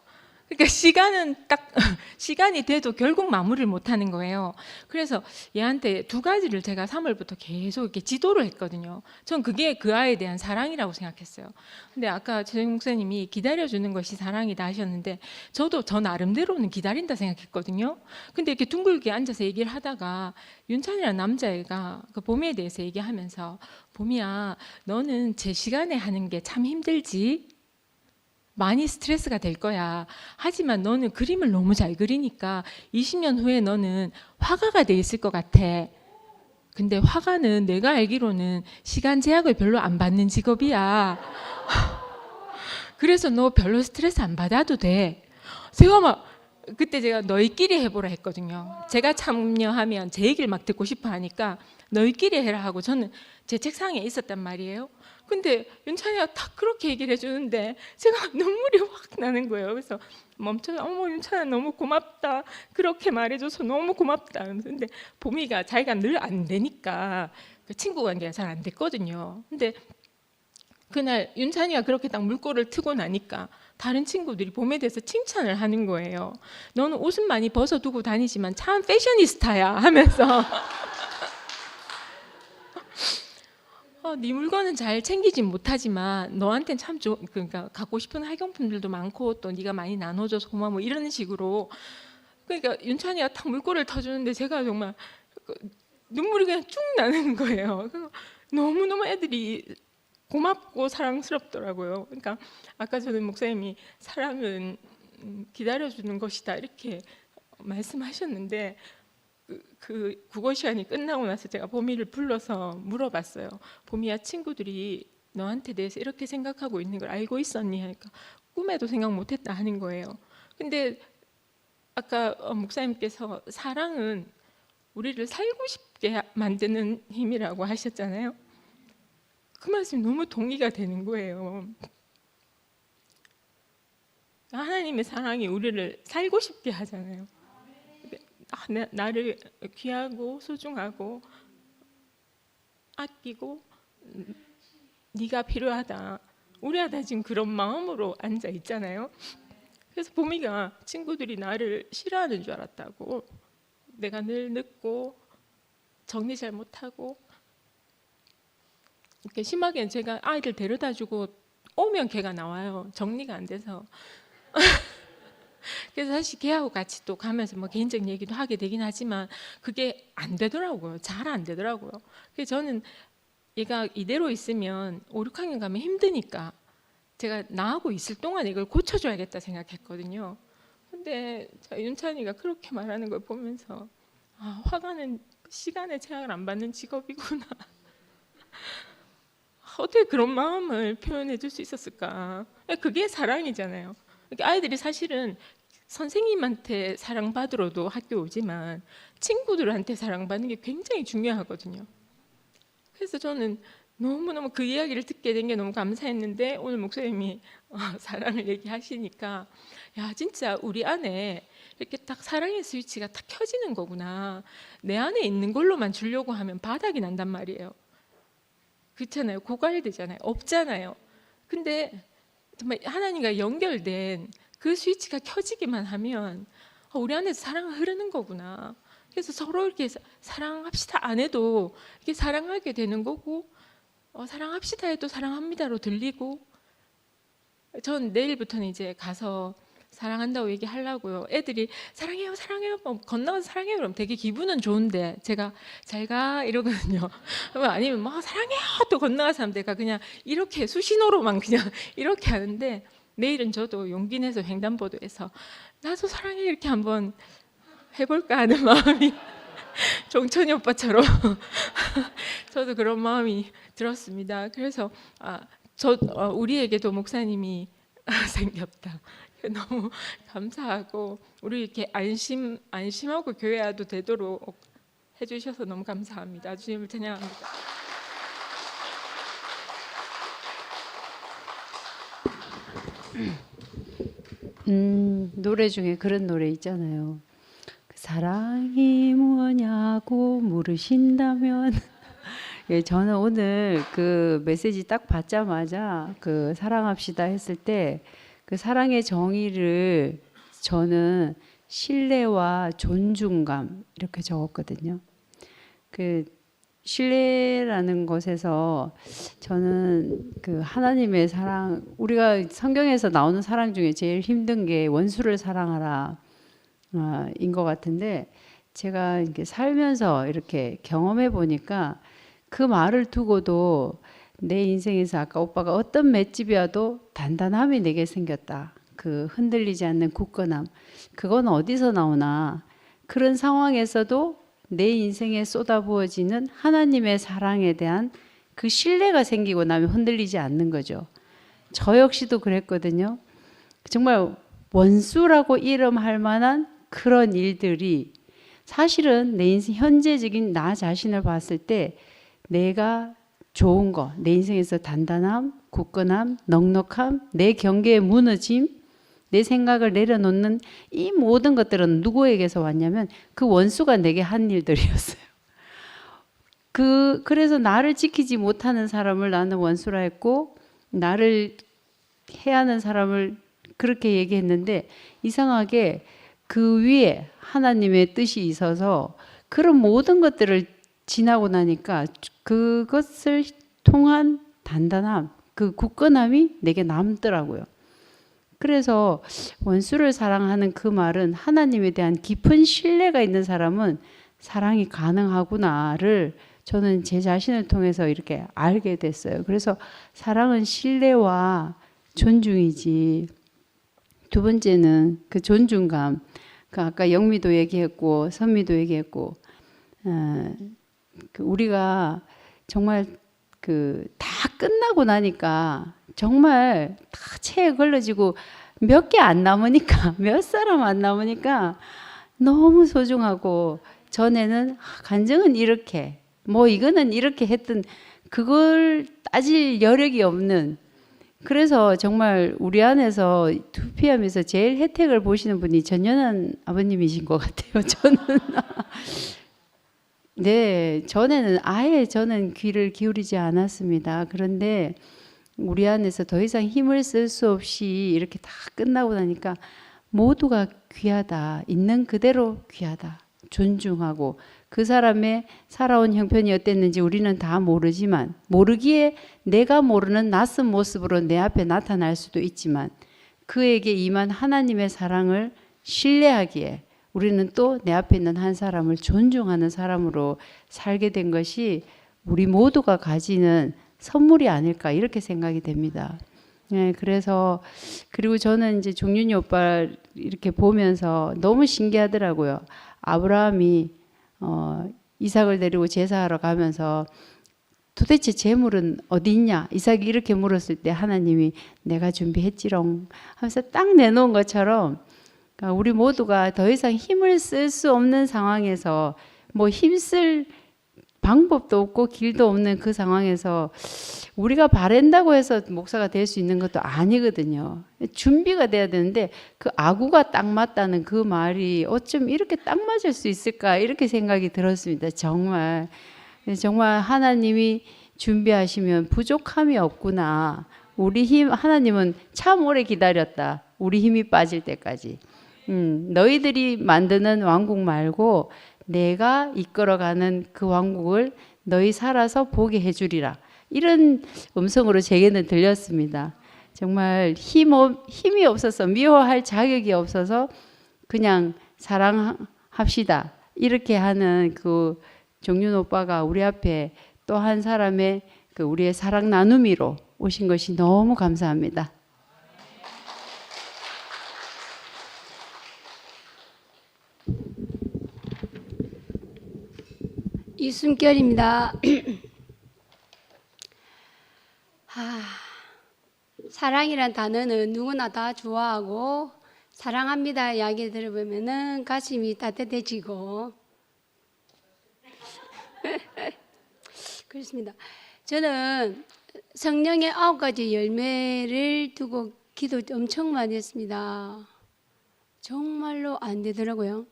그러니까 시간은 딱 시간이 돼도 결국 마무리를 못 하는 거예요. 그래서 얘한테 두 가지를 제가 3월부터 계속 이렇게 지도를 했거든요. 전 그게 그 아이에 대한 사랑이라고 생각했어요. 근데 아까 최정 목사님이 기다려주는 것이 사랑이다 하셨는데, 저도 저 나름대로는 기다린다 생각했거든요. 근데 이렇게 둥글게 앉아서 얘기를 하다가 윤찬이라는 남자애가 그 봄이에 대해서 얘기하면서, 봄이야, 너는 제 시간에 하는 게 참 힘들지? 많이 스트레스가 될 거야. 하지만 너는 그림을 너무 잘 그리니까 20년 후에 너는 화가가 돼 있을 것 같아. 근데 화가는 내가 알기로는 시간 제약을 별로 안 받는 직업이야. 그래서 너 별로 스트레스 안 받아도 돼. 그때 제가 너희끼리 해보라 했거든요. 제가 참여하면 제 얘기를 막 듣고 싶어 하니까 너희끼리 해라 하고 저는 제 책상에 있었단 말이에요. 근데 윤찬이가 딱 그렇게 얘기를 해주는데 제가 눈물이 확 나는 거예요. 그래서 멈춰서 어머 윤찬아 너무 고맙다, 그렇게 말해줘서 너무 고맙다. 근데 봄이가 자기가 늘 안 되니까 그 친구 관계가 잘 안 됐거든요. 근데 그날 윤찬이가 그렇게 딱 물꼬를 트고 나니까 다른 친구들이 봄에 대해서 칭찬을 하는 거예요. 너는 옷은 많이 벗어두고 다니지만 참 패셔니스타야 하면서 네 물건은 잘 챙기진 못하지만 너한테는 참 그러니까 갖고 싶은 학용품들도 많고 또 네가 많이 나눠줘서 고마워 뭐 이런 식으로 그러니까 윤찬이가 딱 물꼬를 터주는데 제가 정말 눈물이 그냥 쭉 나는 거예요. 너무너무 애들이 고맙고 사랑스럽더라고요. 그러니까 아까 저는 목사님이 사랑은 기다려주는 것이다 이렇게 말씀하셨는데 그 국어 시간이 끝나고 나서 제가 보미를 불러서 물어봤어요. 보미야, 친구들이 너한테 대해서 이렇게 생각하고 있는 걸 알고 있었니? 하니까 꿈에도 생각 못했다 하는 거예요. 근데 아까 목사님께서 사랑은 우리를 살고 싶게 만드는 힘이라고 하셨잖아요. 그 말씀이 너무 동의가 되는 거예요. 하나님의 사랑이 우리를 살고 싶게 하잖아요. 나를 귀하고 소중하고 아끼고 네가 필요하다. 우리가 다 지금 그런 마음으로 앉아 있잖아요. 그래서 보미가 친구들이 나를 싫어하는 줄 알았다고. 내가 늘 늦고 정리 잘 못하고 이렇게 심하게 제가 아이들 데려다주고 오면 걔가 나와요. 정리가 안 돼서. 그래서 사실 걔하고 같이 또 가면서 뭐 개인적인 얘기도 하게 되긴 하지만 그게 안 되더라고요. 잘 안 되더라고요. 그래서 저는 얘가 이대로 있으면 5, 6학년 가면 힘드니까 제가 나하고 있을 동안 이걸 고쳐줘야겠다 생각했거든요. 근데 윤찬이가 그렇게 말하는 걸 보면서 화가는 시간에 제약을 안 받는 직업이구나. 어떻게 그런 마음을 표현해 줄 수 있었을까? 그게 사랑이잖아요. 아이들이 사실은 선생님한테 사랑받으러도 학교 오지만 친구들한테 사랑받는 게 굉장히 중요하거든요. 그래서 저는 너무너무 그 이야기를 듣게 된 게 너무 감사했는데 오늘 목사님이 사랑을 얘기하시니까 야 진짜 우리 안에 이렇게 딱 사랑의 스위치가 딱 켜지는 거구나. 내 안에 있는 걸로만 주려고 하면 바닥이 난단 말이에요. 그렇잖아요. 고갈되잖아요. 없잖아요. 근데 정말 하나님과 연결된 그 스위치가 켜지기만 하면 우리 안에서 사랑이 흐르는 거구나. 그래서 서로 이렇게 사랑합시다 안 해도 이렇게 사랑하게 되는 거고 사랑합시다 해도 사랑합니다로 들리고 전 내일부터는 이제 가서 사랑한다고 얘기하려고요. 애들이 사랑해요 사랑해요 건너가서 사랑해요 그러면 되게 기분은 좋은데 제가 잘가 이러거든요. 아니면 뭐 사랑해요 또 건너가서 하면 내가 그냥 이렇게 수신호로만 그냥 이렇게 하는데 내일은 저도 용기 내서 횡단보도에서 나도 사랑해 이렇게 한번 해볼까 하는 마음이 종천이 오빠처럼 저도 그런 마음이 들었습니다. 그래서 우리에게도 목사님이 생겼다. 너무 감사하고 우리 이렇게 안심하고 교회 와도 되도록 해주셔서 너무 감사합니다. 주님을 찬양합니다. 노래 중에 그런 노래 있잖아요. 사랑이 뭐냐고 물으신다면 예, 저는 오늘 그 메시지 딱 받자마자 그 사랑합시다 했을 때 그 사랑의 정의를 저는 신뢰와 존중감 이렇게 적었거든요. 그 신뢰라는 것에서 저는 그 하나님의 사랑, 우리가 성경에서 나오는 사랑 중에 제일 힘든 게 원수를 사랑하라 인 것 같은데 제가 이렇게 살면서 이렇게 경험해 보니까 그 말을 두고도 내 인생에서 아까 오빠가 어떤 맷집이 와도 단단함이 내게 생겼다. 그 흔들리지 않는 굳건함. 그건 어디서 나오나. 그런 상황에서도 내 인생에 쏟아부어지는 하나님의 사랑에 대한 그 신뢰가 생기고 나면 흔들리지 않는 거죠. 저 역시도 그랬거든요. 정말 원수라고 이름할 만한 그런 일들이 사실은 내 인생 현재적인 나 자신을 봤을 때 내가 좋은 거, 내 인생에서 단단함, 굳건함, 넉넉함, 내 경계의 무너짐, 내 생각을 내려놓는 이 모든 것들은 누구에게서 왔냐면 그 원수가 내게 한 일들이었어요. 그래서 나를 지키지 못하는 사람을 나는 원수라 했고 나를 해하는 사람을 그렇게 얘기했는데 이상하게 그 위에 하나님의 뜻이 있어서 그런 모든 것들을 지나고 나니까 그것을 통한 단단함, 그 굳건함이 내게 남더라고요. 그래서 원수를 사랑하는 그 말은 하나님에 대한 깊은 신뢰가 있는 사람은 사랑이 가능하구나를 저는 제 자신을 통해서 이렇게 알게 됐어요. 그래서 사랑은 신뢰와 존중이지. 두 번째는 그 존중감. 그 아까 영미도 얘기했고 선미도 얘기했고 그 우리가 정말 그 다 끝나고 나니까 정말 다 체에 걸러지고 몇 개 안 남으니까 몇 사람 안 남으니까 너무 소중하고 전에는 간증은 이렇게 뭐 이거는 이렇게 했던 그걸 따질 여력이 없는 그래서 정말 우리 안에서 투피하면서 제일 혜택을 보시는 분이 전연한 아버님이신 것 같아요. 저는 네, 전에는 아예 저는 귀를 기울이지 않았습니다. 그런데 우리 안에서 더 이상 힘을 쓸 수 없이 이렇게 다 끝나고 나니까 모두가 귀하다. 있는 그대로 귀하다. 존중하고 그 사람의 살아온 형편이 어땠는지 우리는 다 모르지만 모르기에 내가 모르는 낯선 모습으로 내 앞에 나타날 수도 있지만 그에게 임한 하나님의 사랑을 신뢰하기에 우리는 또 내 앞에 있는 한 사람을 존중하는 사람으로 살게 된 것이 우리 모두가 가지는 선물이 아닐까 이렇게 생각이 됩니다. 네, 그래서 그리고 저는 이제 종윤이 오빠 이렇게 보면서 너무 신기하더라고요. 아브라함이 이삭을 데리고 제사하러 가면서 도대체 재물은 어디 있냐? 이삭이 이렇게 물었을 때 하나님이 내가 준비했지롱 하면서 딱 내놓은 것처럼 그러니까 우리 모두가 더 이상 힘을 쓸 수 없는 상황에서 뭐 힘쓸 방법도 없고 길도 없는 그 상황에서 우리가 바란다고 해서 목사가 될 수 있는 것도 아니거든요. 준비가 돼야 되는데 그 아구가 딱 맞다는 그 말이 어쩜 이렇게 딱 맞을 수 있을까 이렇게 생각이 들었습니다. 정말 하나님이 준비하시면 부족함이 없구나. 우리 힘 하나님은 참 오래 기다렸다. 우리 힘이 빠질 때까지. 너희들이 만드는 왕국 말고 내가 이끌어가는 그 왕국을 너희 살아서 보게 해주리라. 이런 음성으로 제게는 들렸습니다. 정말 힘이 없어서 미워할 자격이 없어서 그냥 사랑합시다. 이렇게 하는 그 종윤 오빠가 우리 앞에 또 한 사람의 그 우리의 사랑 나누미로 오신 것이 너무 감사합니다. 이순결입니다. 사랑이란 단어는 누구나 다 좋아하고 사랑합니다 이야기 들어보면은 가슴이 따뜻해지고 그렇습니다. 저는 성령의 9가지 열매를 두고 기도 엄청 많이 했습니다. 정말로 안 되더라고요.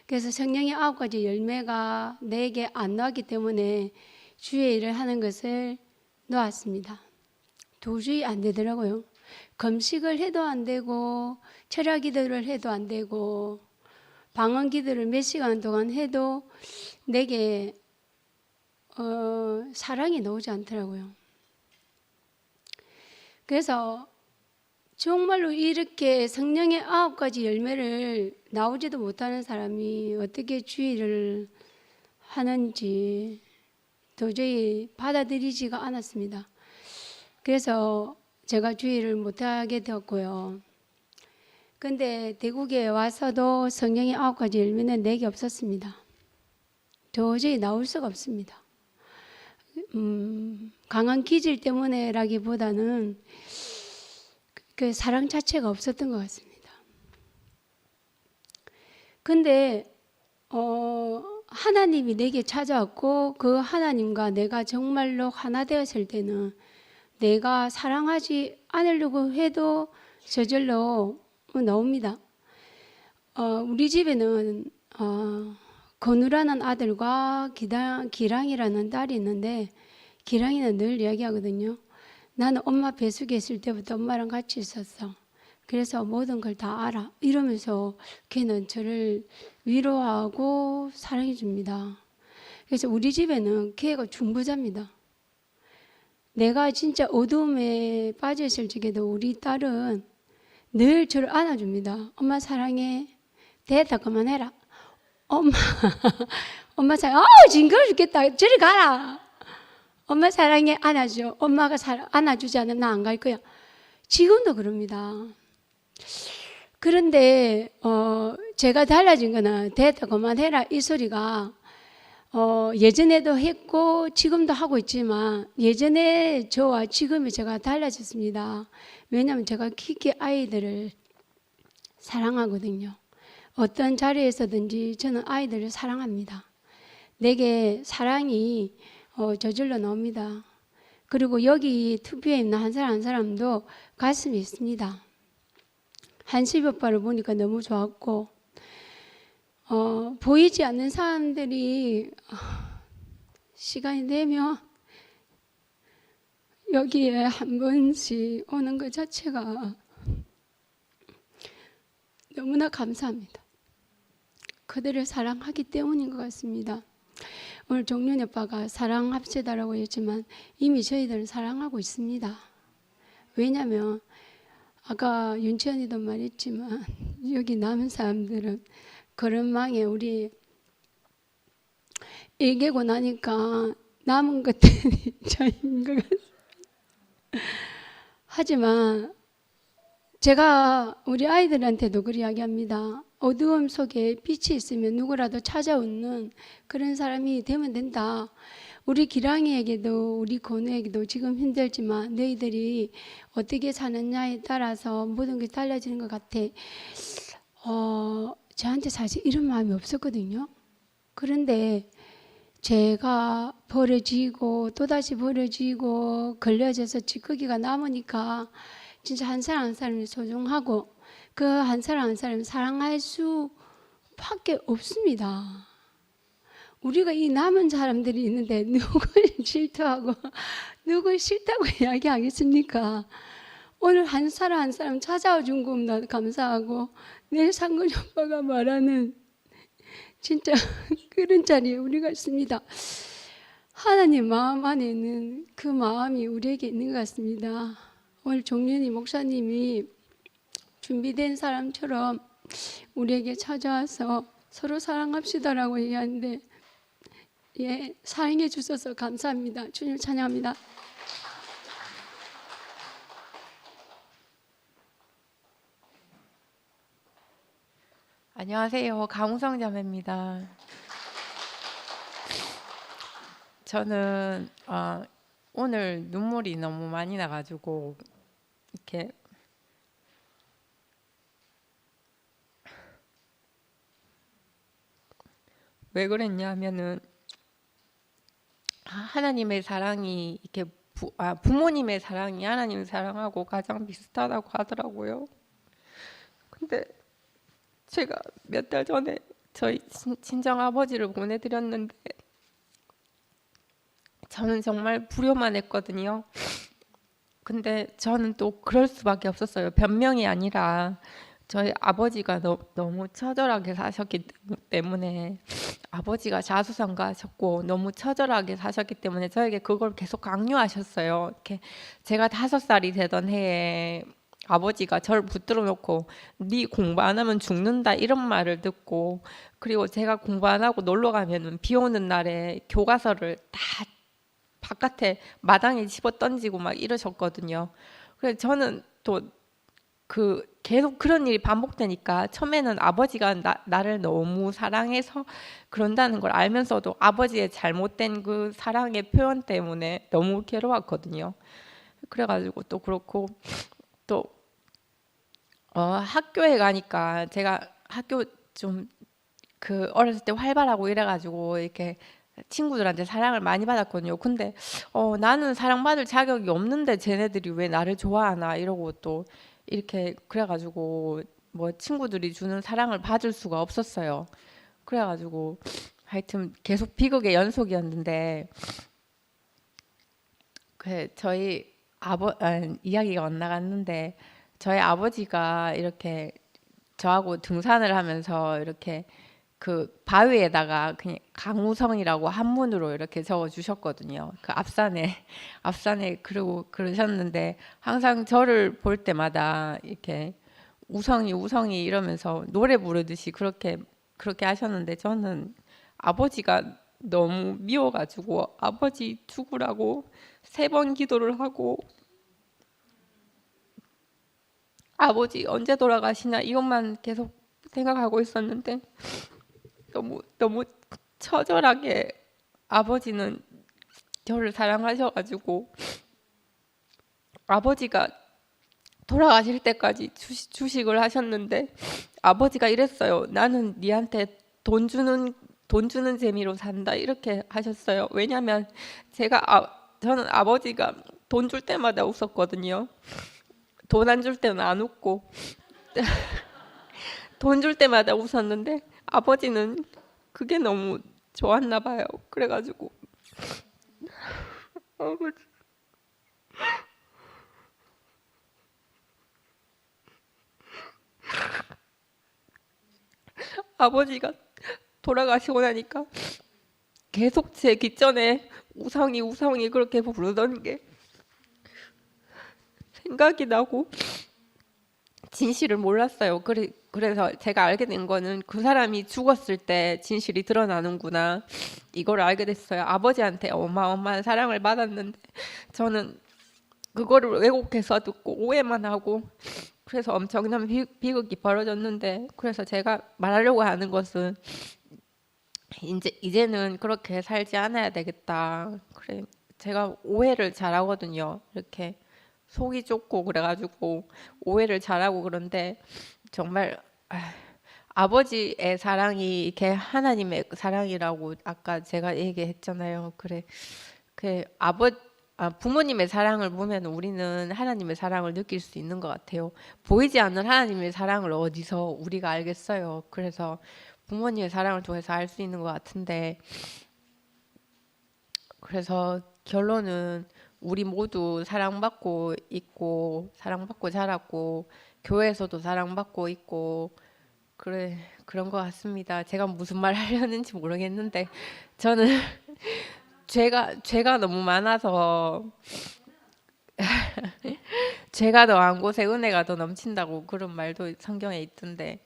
그래서 성령의 9가지 열매가 내게 안 나왔기 때문에 주의 일을 하는 것을 놓았습니다. 도저히 안 되더라고요. 금식을 해도 안 되고 철야 기도를 해도 안 되고 방언 기도를 몇 시간 동안 해도 내게 사랑이 나오지 않더라고요. 그래서 정말로 이렇게 성령의 9가지 열매를 나오지도 못하는 사람이 어떻게 주의를 하는지 도저히 받아들이지가 않았습니다. 그래서 제가 주의를 못하게 되었고요. 근데 대구에 와서도 성령의 9가지 열매는 내게 없었습니다. 도저히 나올 수가 없습니다. 강한 기질 때문에라기보다는 그 사랑 자체가 없었던 것 같습니다. 근데 하나님이 내게 찾아왔고 그 하나님과 내가 정말로 하나 되었을 때는 내가 사랑하지 않으려고 해도 저절로 나옵니다. 우리 집에는 건우라는 아들과 기랑이라는 딸이 있는데 기랑이는 늘 이야기하거든요. 나는 엄마 뱃속에 있을 때부터 엄마랑 같이 있었어. 그래서 모든 걸 다 알아. 이러면서 걔는 저를 위로하고 사랑해 줍니다. 그래서 우리 집에는 걔가 중부자입니다. 내가 진짜 어두움에 빠져 있을 적에도 우리 딸은 늘 저를 안아줍니다. 엄마 사랑해. 됐다 그만해라. 엄마 엄마 사랑. 징그러 죽겠다. 저리 가라. 엄마 사랑해. 안아줘. 엄마가 안아주지 않으면 나 안 갈 거야. 지금도 그럽니다. 그런데 제가 달라진 거는 됐다 그만해라 이 소리가 예전에도 했고 지금도 하고 있지만 예전에 저와 지금의 제가 달라졌습니다. 왜냐하면 제가 깊게 아이들을 사랑하거든요. 어떤 자리에서든지 저는 아이들을 사랑합니다. 내게 사랑이 저절로 나옵니다. 그리고 여기 투표에 있는 한 사람 한 사람도 가슴이 있습니다. 한식 오빠를 보니까 너무 좋았고 보이지 않는 사람들이 시간이 되면 여기에 한 번씩 오는 것 자체가 너무나 감사합니다. 그들을 사랑하기 때문인 것 같습니다. 오늘 종윤 오빠가 사랑합시다라고 했지만 이미 저희들은 사랑하고 있습니다. 왜냐하면 아까 윤치언니도 말했지만 여기 남은 사람들은 그런망에 우리 일개고 나니까 남은 것들이 저인 것 같습니다. 하지만 제가 우리 아이들한테도 그렇게 이야기합니다. 어두움 속에 빛이 있으면 누구라도 찾아오는 그런 사람이 되면 된다. 우리 기랑이에게도 우리 건우에게도 지금 힘들지만 너희들이 어떻게 사느냐에 따라서 모든 게 달라지는 것 같아. 저한테 사실 이런 마음이 없었거든요. 그런데 제가 버려지고 또다시 버려지고 걸려져서 찌꺼기가 남으니까 진짜 한 사람 한 사람이 소중하고 그 한 사람 한 사람을 사랑할 수밖에 없습니다. 우리가 이 남은 사람들이 있는데 누굴 질투하고 누굴 싫다고 이야기하겠습니까? 오늘 한 사람 한 사람 찾아와 준 것도 감사하고 내일 상근이 오빠가 말하는 진짜 그런 자리에 우리가 있습니다. 하나님 마음 안에는 그 마음이 우리에게 있는 것 같습니다. 오늘 종윤이 목사님이 준비된 사람처럼 우리에게 찾아와서 서로 사랑합시다라고 얘기하는데 예, 사랑해 주셔서 감사합니다. 주님 찬양합니다. 안녕하세요. 강우성 자매입니다. 저는 오늘 눈물이 너무 많이 나가지고 이렇게 왜 그랬냐면은 하나님의 사랑이 이렇게 부모님의 사랑이 하나님의 사랑하고 가장 비슷하다고 하더라고요. 근데 제가 몇 달 전에 저희 친정 아버지를 보내드렸는데 저는 정말 불효만 했거든요. 근데 저는 또 그럴 수밖에 없었어요. 변명이 아니라 저희 아버지가 너무 처절하게 사셨기 때문에 아버지가 자수성가하셨고 너무 처절하게 사셨기 때문에 저에게 그걸 계속 강요하셨어요. 이렇게 제가 5살이 되던 해에 아버지가 저를 붙들어 놓고 네 공부 안 하면 죽는다 이런 말을 듣고 그리고 제가 공부 안 하고 놀러 가면은 비 오는 날에 교과서를 다 바깥에 마당에 집어 던지고 막 이러셨거든요. 그래서 저는 또 계속 그런 일이 반복되니까 처음에는 아버지가 나를 너무 사랑해서 그런다는 걸 알면서도 아버지의 잘못된 그 사랑의 표현 때문에 너무 괴로웠거든요. 그래가지고 또 그렇고 또 학교에 가니까 제가 학교 좀 어렸을 때 활발하고 이래가지고 이렇게 친구들한테 사랑을 많이 받았거든요. 근데 나는 사랑받을 자격이 없는데 쟤네들이 왜 나를 좋아하나 이러고 또 이렇게 그래가지고 뭐 친구들이 주는 사랑을 받을 수가 없었어요. 그래가지고 하여튼 계속 비극의 연속이었는데 저희 이야기가 엇나갔는데 저희 아버지가 이렇게 저하고 등산을 하면서 이렇게 그 바위에다가 그냥 강우성이라고 한문으로 이렇게 적어 주셨거든요. 그 앞산에 그러고 그러셨는데 항상 저를 볼 때마다 이렇게 우성이 이러면서 노래 부르듯이 그렇게 하셨는데 저는 아버지가 너무 미워가지고 아버지 죽으라고 3번 기도를 하고 아버지 언제 돌아가시나 이것만 계속 생각하고 있었는데 너무 처절하게 아버지는 저를 사랑하셔가지고 아버지가 돌아가실 때까지 주식을 하셨는데 아버지가 이랬어요. 나는 니한테 돈 주는 재미로 산다 이렇게 하셨어요. 왜냐하면 저는 아버지가 돈 줄 때마다 웃었거든요. 돈 안 줄 때는 안 웃고 돈 줄 때마다 웃었는데 아버지는 그게 너무 좋았나 봐요. 그래가지고 아버지가 돌아가시고 나니까 계속 제 귓전에 우성이 그렇게 부르던 게 생각이 나고 진실을 몰랐어요. 그래서 제가 알게 된 거는 그 사람이 죽었을 때 진실이 드러나는구나 이걸 알게 됐어요. 아버지한테 어마어마한 사랑을 받았는데 저는 그거를 왜곡해서 듣고 오해만 하고 그래서 엄청난 비극이 벌어졌는데 그래서 제가 말하려고 하는 것은 이제는 그렇게 살지 않아야 되겠다. 그래 제가 오해를 잘하거든요. 이렇게 속이 좁고 그래가지고 오해를 잘하고 그런데 정말 아버지의 사랑이 이렇게 하나님의 사랑이라고 아까 제가 얘기했잖아요. 부모님의 사랑을 보면 우리는 하나님의 사랑을 느낄 수 있는 것 같아요. 보이지 않는 하나님의 사랑을 어디서 우리가 알겠어요. 그래서 부모님의 사랑을 통해서 알 수 있는 것 같은데 그래서 결론은 우리 모두 사랑받고 있고 사랑받고 자랐고 교회에서도 사랑받고 있고 그런 것 같습니다. 제가 무슨 말 하려는지 모르겠는데 저는 죄가 너무 많아서 죄가 더한 곳에 은혜가 더 넘친다고 그런 말도 성경에 있던데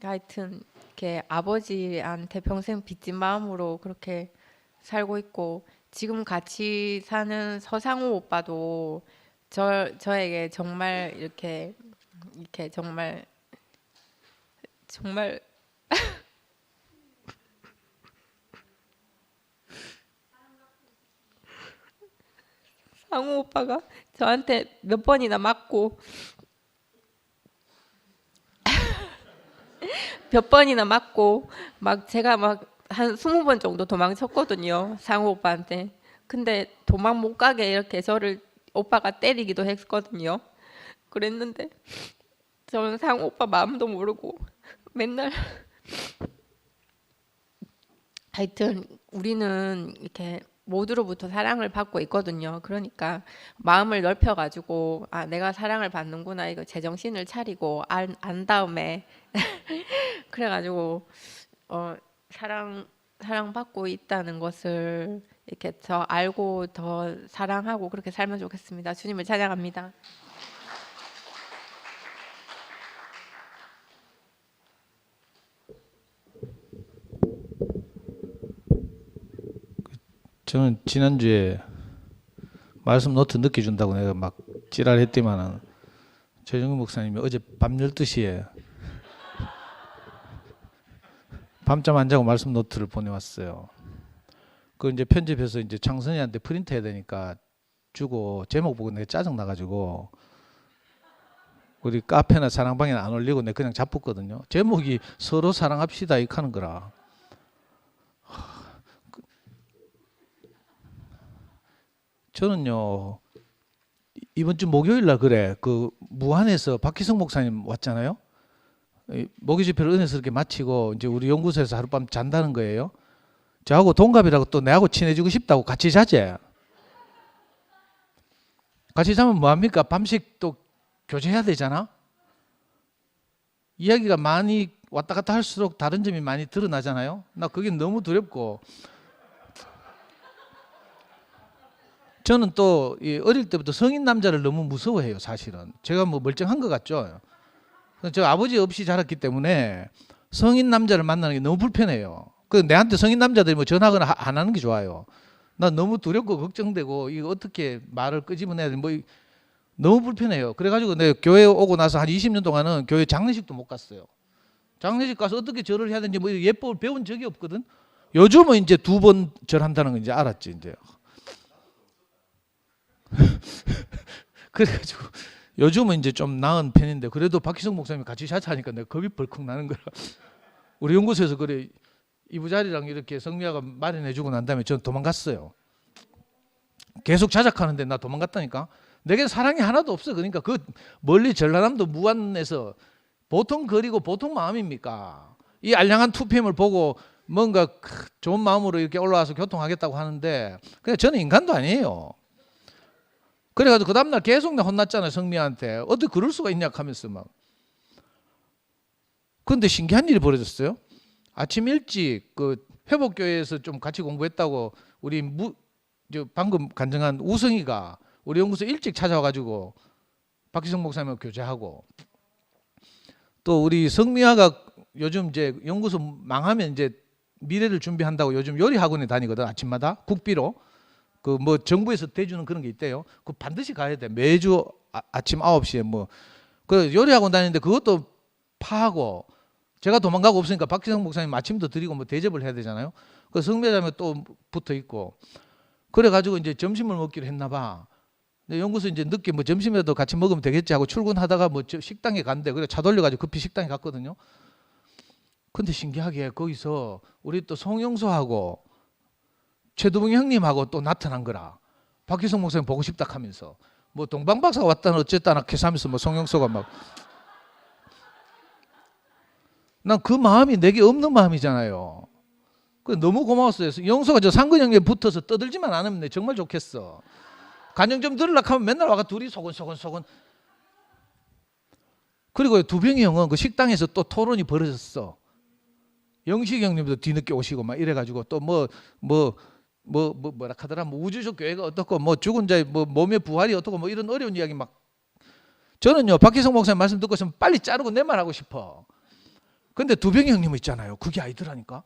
하여튼 이렇게 아버지한테 평생 빚진 마음으로 그렇게 살고 있고 지금 같이 사는 서상우 오빠도 저에게 정말 이렇게 정말 상우 오빠가 저한테 몇 번이나 맞고 막 제가 막 한 20번 정도 도망쳤거든요. 상우 오빠한테. 근데 도망 못 가게 이렇게 저를 오빠가 때리기도 했거든요. 그랬는데 저는 상우 오빠 마음도 모르고 맨날 하여튼 우리는 이렇게 모두로부터 사랑을 받고 있거든요. 그러니까 마음을 넓혀가지고 내가 사랑을 받는구나 이거 제정신을 차리고 안 다음에 그래가지고 사랑받고 있다는 것을 이렇게 더 알고 더 사랑하고 그렇게 살면 좋겠습니다. 주님을 찬양합니다. 저는 지난주에 말씀 노트 늦게 준다고 내가 막 지랄했더만은 최정근 목사님이 어제 밤 12시에 밤잠 안 자고 말씀 노트를 보내왔어요. 그걸 이제 편집해서 이제 창선이한테 프린트해야 되니까 주고 제목 보고 내가 짜증 나가지고 우리 카페나 사랑방에는 안 올리고 내가 그냥 잡았거든요. 제목이 서로 사랑합시다 이렇게 하는 거라. 저는요 이번 주 목요일 날 그 무안에서 박희성 목사님 왔잖아요. 목요 집회를 은혜스럽게 마치고 이제 우리 연구소에서 하룻밤 잔다는 거예요. 저하고 동갑이라고 또 내하고 친해지고 싶다고 같이 자재. 같이 자면 뭐합니까? 밤식 또 교제해야 되잖아. 이야기가 많이 왔다 갔다 할수록 다른 점이 많이 드러나잖아요. 나 그게 너무 두렵고, 저는 또 어릴 때부터 성인 남자를 너무 무서워해요. 사실은 제가 뭐 멀쩡한 것 같죠. 저 아버지 없이 자랐기 때문에 성인 남자를 만나는 게 너무 불편해요. 그 내한테 성인 남자들이 뭐 전화하거나 안 하는 게 좋아요. 나 너무 두렵고 걱정되고 이거 어떻게 말을 끄집어내야 돼, 뭐 너무 불편해요. 그래가지고 내가 교회 오고 나서 한 20년 동안은 교회 장례식도 못 갔어요. 장례식 가서 어떻게 절을 해야 되는지 뭐 예법을 배운 적이 없거든. 요즘은 이제 2번 절한다는 거 이제 알았지 이제. 그래가지고 요즘은 이제 좀 나은 편인데, 그래도 박희성 목사님이 같이 자차하니까 내가 겁이 벌컥 나는 거라. 우리 연구소에서 그래 이부자리랑 이렇게 성미아가 마련해주고 난 다음에 저는 도망갔어요. 계속 자작하는데 나 도망갔다니까. 내게 사랑이 하나도 없어. 그러니까 그 멀리 전라남도 무안에서 보통 거리고 보통 마음입니까? 이 알량한 2PM을 보고 뭔가 좋은 마음으로 이렇게 올라와서 교통하겠다고 하는데, 그냥 저는 인간도 아니에요. 그래가지고 그 다음날 계속 나 혼났잖아요. 성미아한테. 어떻게 그럴 수가 있냐 하면서 막. 그런데 신기한 일이 벌어졌어요. 아침 일찍 그 회복교회에서 좀 같이 공부했다고 우리 방금 간증한 우성이가 우리 연구소 일찍 찾아와가지고 박희성 목사님하고 교제하고, 또 우리 성미아가 요즘 이제 연구소 망하면 이제 미래를 준비한다고 요즘 요리 학원에 다니거든. 아침마다 국비로 그 뭐 정부에서 대주는 그런 게 있대요. 그 반드시 가야 돼. 매주 아침 9시에 뭐 그 요리 학원 다니는데 그것도 파하고, 제가 도망가고 없으니까 박희성 목사님 아침도 드리고 뭐 대접을 해야 되잖아요. 그 성매자면 또 붙어 있고, 그래가지고 이제 점심을 먹기로 했나 봐. 근데 연구소 이제 늦게 뭐 점심이라도 같이 먹으면 되겠지 하고 출근하다가 뭐 식당에 간대. 그래 차 돌려가지고 급히 식당에 갔거든요. 근데 신기하게 거기서 우리 또 송영소하고 최두봉 형님하고 또 나타난 거라. 박희성 목사님 보고 싶다 하면서 뭐 동방박사가 왔다는 어쨌다나 계산하면서 뭐 송영소가 막, 난 그 마음이 내게 없는 마음이잖아요. 그 너무 고마웠어요. 영소가 저 상근 형님 붙어서 떠들지만 않으면 정말 좋겠어. 간영 좀 들으려고 하면 맨날 와가 둘이 소곤소곤. 그리고 두병이 형은 그 식당에서 또 토론이 벌어졌어. 영식 형님도 뒤늦게 오시고 막 이래가지고 또 뭐라 하더라, 뭐 우주적 교회가 어떻고 뭐 죽은 자의 뭐 몸의 부활이 어떻고 뭐 이런 어려운 이야기 막. 저는요 박희성 목사님 말씀 듣고 있으면 빨리 자르고 내 말 하고 싶어. 근데 두병이 형님은 있잖아요. 그게 아니더라니까.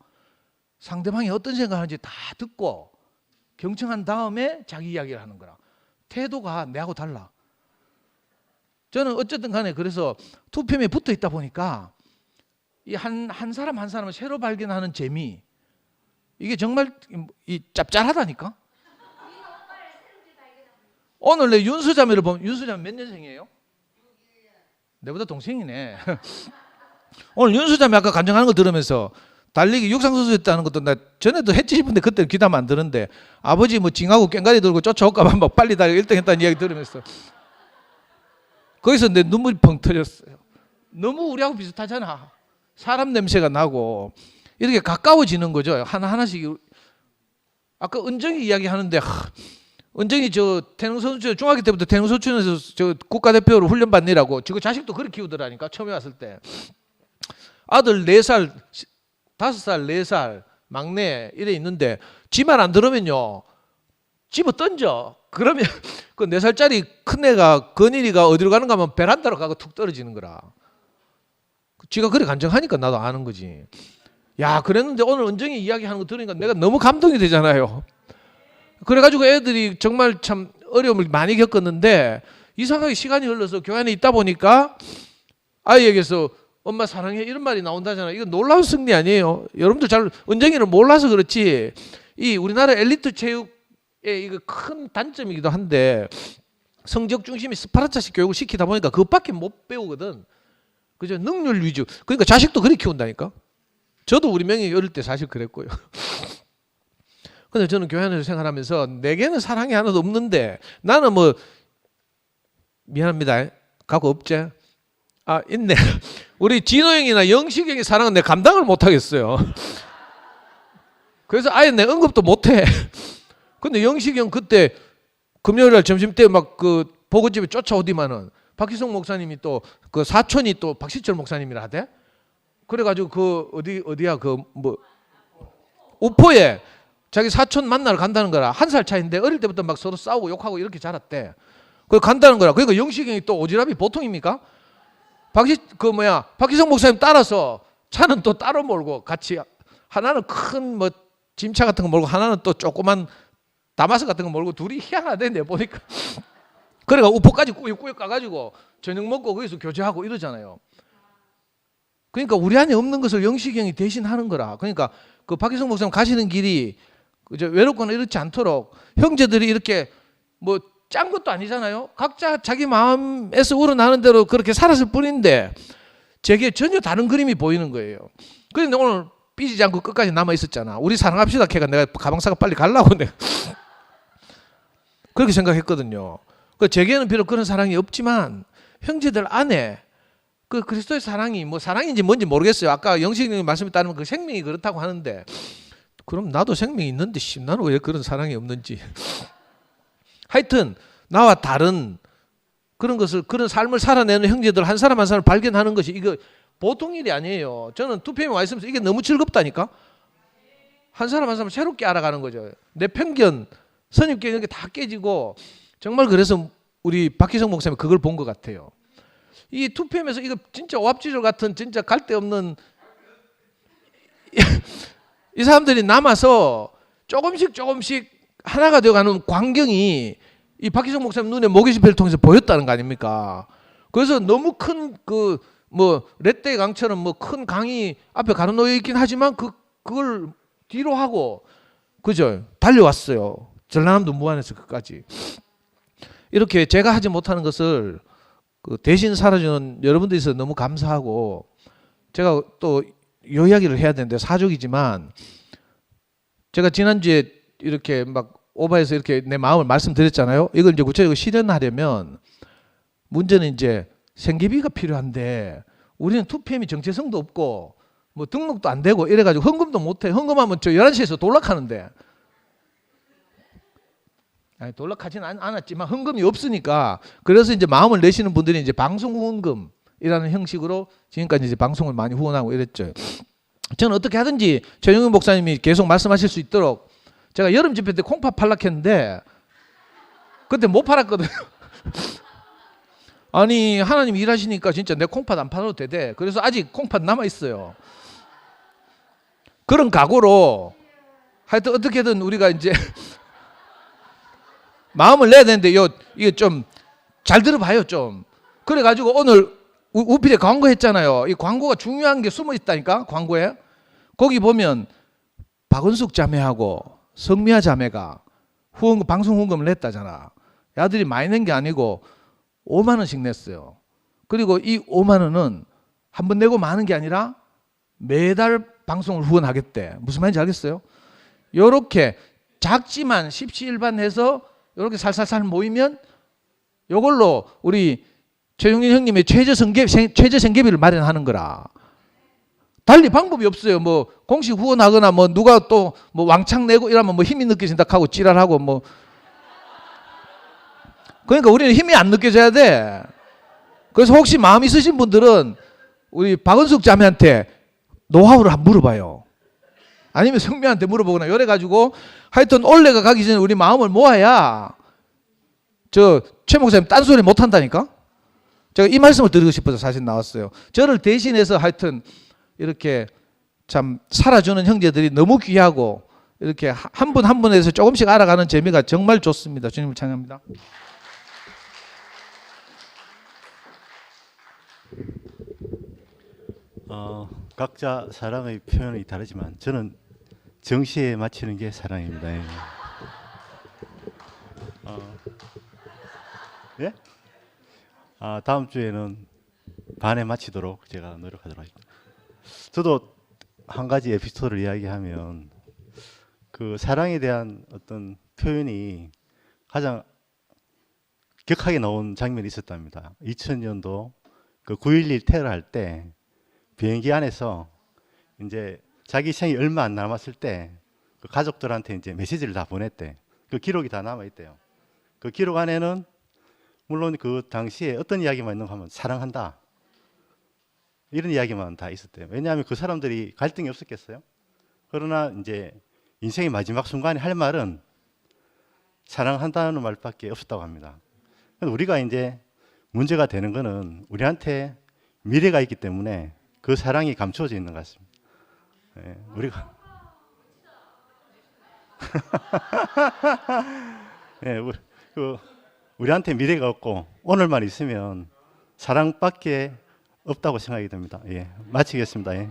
상대방이 어떤 생각하는지 다 듣고 경청한 다음에 자기 이야기를 하는 거라. 태도가 내하고 달라. 저는 어쨌든 간에 그래서 2PM에 붙어 있다 보니까 이 한 사람 한 사람을 새로 발견하는 재미, 이게 정말 이 짭짤하다니까. 오늘 내 윤수자매를 보면, 윤수자매 몇 년생이에요? 내보다 동생이네. 오늘 윤수자매 아까 간증하는 거 들으면서 달리기 육상선수 했다는 것도 나 전에도 했지 싶은데 그때는 귀담 안 들었는데, 아버지 뭐 징하고 꽹가리 들고 쫓아올까봐 막 빨리 달리기 1등 했다는 이야기 들으면서 거기서 내 눈물이 펑 터졌어요. 너무 우리하고 비슷하잖아. 사람 냄새가 나고 이렇게 가까워지는 거죠. 하나하나씩. 아까 은정이 이야기 하는데, 은정이 저 태릉선수 중학교 때부터 태릉선수에서 저 국가대표로 훈련 받느라고 저거 자식도 그렇게 키우더라니까. 처음에 왔을 때 아들 4살 5살 4살 막내 이래 있는데 지 말 안 들으면요 집어 던져. 그러면 그 4살짜리 큰애가 건일이가 어디로 가는가 하면 베란다로 가고 툭 떨어지는 거라. 지가 그래 간증하니까 나도 아는 거지. 야, 그랬는데 오늘 은정이 이야기하는 거 들으니까 내가 너무 감동이 되잖아요. 그래가지고 애들이 정말 참 어려움을 많이 겪었는데, 이상하게 시간이 흘러서 교회 안에 있다 보니까 아이에게서 엄마 사랑해 이런 말이 나온다잖아요. 이거 놀라운 승리 아니에요. 여러분들 잘 은정이를 몰라서 그렇지, 이 우리나라 엘리트 체육의 이거 큰 단점이기도 한데, 성적 중심이 스파르타식 교육을 시키다 보니까 그것밖에 못 배우거든. 그죠? 능률 위주. 그러니까 자식도 그렇게 키운다니까. 저도 우리 명이 어릴 때 사실 그랬고요. 근데 저는 교회 안에서 생활하면서 내게는 사랑이 하나도 없는데, 나는 뭐 미안합니다. 갖고 없지? 아, 있네. 우리 진호 형이나 영식 형의 사랑은 내가 감당을 못 하겠어요. 그래서 아예 내 언급도 못 해. 근데 영식 형 그때 금요일 날 점심 때 막 그 보고집에 쫓아오디만은 박희성 목사님이 또 그 사촌이 또 박시철 목사님이라 하대. 그래가지고 그 어디야 그 뭐 우포에 자기 사촌 만나러 간다는 거라. 1살 차인데 어릴 때부터 막 서로 싸우고 욕하고 이렇게 자랐대. 그 간다는 거라. 그러니까 영식형이 또 오지랖이 보통입니까? 박희성 목사님 따라서 차는 또 따로 몰고 같이, 하나는 큰 뭐 짐차 같은 거 몰고 하나는 또 조그만 다마스 같은 거 몰고 둘이 희한하대 내 보니까. 그래가 우포까지 꾸역꾸역 가가지고 저녁 먹고 거기서 교제하고 이러잖아요. 그러니까 우리 안에 없는 것을 영식형이 대신하는 거라. 그러니까 그 박희성 목사님 가시는 길이 그저 외롭거나 이렇지 않도록 형제들이 이렇게 뭐 짠 것도 아니잖아요. 각자 자기 마음에서 우러나는 대로 그렇게 살았을 뿐인데 제게 전혀 다른 그림이 보이는 거예요. 그런데 오늘 삐지지 않고 끝까지 남아 있었잖아. 우리 사랑합시다. 걔가 내가 가방 사고 빨리 가려고 내가 그렇게 생각했거든요. 그 제게는 비록 그런 사랑이 없지만 형제들 안에 그 그리스도의 사랑이 뭐 사랑인지 뭔지 모르겠어요. 아까 영식님이 말씀에 따르면 그 생명이 그렇다고 하는데 그럼 나도 생명이 있는데 나는 왜 그런 사랑이 없는지. 하여튼 나와 다른 그런 것을, 그런 삶을 살아내는 형제들 한 사람 한 사람 발견하는 것이 이거 보통 일이 아니에요. 저는 2PM에 와 있으면서 이게 너무 즐겁다니까. 한 사람 한 사람 새롭게 알아가는 거죠. 내 편견, 선입견 이런 게 다 깨지고 정말 그래서 우리 박희성 목사님이 그걸 본 것 같아요. 이 2PM에서 이거 진짜 오합지졸 같은 진짜 갈데 없는 이 사람들이 남아서 조금씩 하나가 되어가는 광경이 이 박희성 목사님 눈에 모기지폐를 통해서 보였다는 거 아닙니까? 그래서 너무 큰 그 뭐 렛대 강처럼 뭐 큰 강이 앞에 가로놓여 있긴 하지만 그걸 뒤로 하고 그죠? 달려왔어요. 전라남도 무안에서 끝까지. 이렇게 제가 하지 못하는 것을 그 대신 살아주는 여러분들이 있어서 너무 감사하고, 제가 또 요 이야기를 해야 되는데 사족이지만 제가 지난주에 이렇게 막 오바해서 이렇게 내 마음을 말씀드렸잖아요. 이걸 이제 구체적으로 실현하려면 문제는 이제 생계비가 필요한데 우리는 2PM이 정체성도 없고 뭐 등록도 안 되고 이래가지고 헌금도 못해. 헌금하면 저 11시에서 돌락하는데, 아니 돌락하지는 않았지만 헌금이 없으니까, 그래서 이제 마음을 내시는 분들이 이제 방송 후원금이라는 형식으로 지금까지 이제 방송을 많이 후원하고 이랬죠. 저는 어떻게 하든지 최영윤 목사님이 계속 말씀하실 수 있도록, 제가 여름 집회 때 콩팥 팔라 했는데 그때 못 팔았거든요. 아니 하나님 일하시니까 진짜 내 콩팥 안 팔아도 되대. 그래서 아직 콩팥 남아 있어요. 그런 각오로 하여튼 어떻게든 우리가 이제 마음을 내야 되는데 이게 좀 잘 들어봐요 좀. 그래가지고 오늘 우필에 광고 했잖아요. 이 광고가 중요한 게 숨어 있다니까. 광고에 거기 보면 박은숙 자매하고 성미아 자매가 후원금, 방송 후원금을 냈다잖아. 야들이 많이 낸 게 아니고 5만 원씩 냈어요. 그리고 이 5만 원은 한 번 내고 마는 게 아니라 매달 방송을 후원하겠대. 무슨 말인지 알겠어요? 요렇게 작지만 십시일반해서 요렇게 살살살 모이면 요걸로 우리 최용진 형님의 최저 생계비를 마련하는 거라. 달리 방법이 없어요. 뭐 공식 후원하거나 뭐 누가 또 뭐 왕창 내고 이러면 뭐 힘이 느껴진다 하고 지랄하고 뭐. 그러니까 우리는 힘이 안 느껴져야 돼. 그래서 혹시 마음 있으신 분들은 우리 박은숙 자매한테 노하우를 한번 물어봐요. 아니면 성미한테 물어보거나 이래가지고 하여튼 올해가 가기 전에 우리 마음을 모아야 저 최 목사님 딴소리 못한다니까. 제가 이 말씀을 드리고 싶어서 사실 나왔어요. 저를 대신해서 하여튼 이렇게 참 살아주는 형제들이 너무 귀하고 이렇게 한 분 한 분에서 조금씩 알아가는 재미가 정말 좋습니다. 주님을 찬양합니다. 각자 사랑의 표현이 다르지만 저는 정시에 맞추는 게 사랑입니다. 예? 다음 주에는 반에 맞추도록 제가 노력하도록 하겠습니다. 저도 한 가지 에피소드를 이야기하면 그 사랑에 대한 어떤 표현이 가장 격하게 나온 장면이 있었답니다. 2000년도 그 9.11 테러 할 때 비행기 안에서 이제 자기 생이 얼마 안 남았을 때 그 가족들한테 이제 메시지를 다 보냈대. 그 기록이 다 남아 있대요. 그 기록 안에는 물론 그 당시에 어떤 이야기만 있는가 하면 사랑한다. 이런 이야기만 다 있었대요. 왜냐하면 그 사람들이 갈등이 없었겠어요? 그러나 이제 인생의 마지막 순간에 할 말은 사랑한다는 말밖에 없었다고 합니다. 우리가 이제 문제가 되는 거는 우리한테 미래가 있기 때문에 그 사랑이 감추어져 있는 것 같습니다. 예, 우리가 예, 우리한테 미래가 없고 오늘만 있으면 사랑밖에 없다고 생각이 듭니다. 예, 마치겠습니다. 예.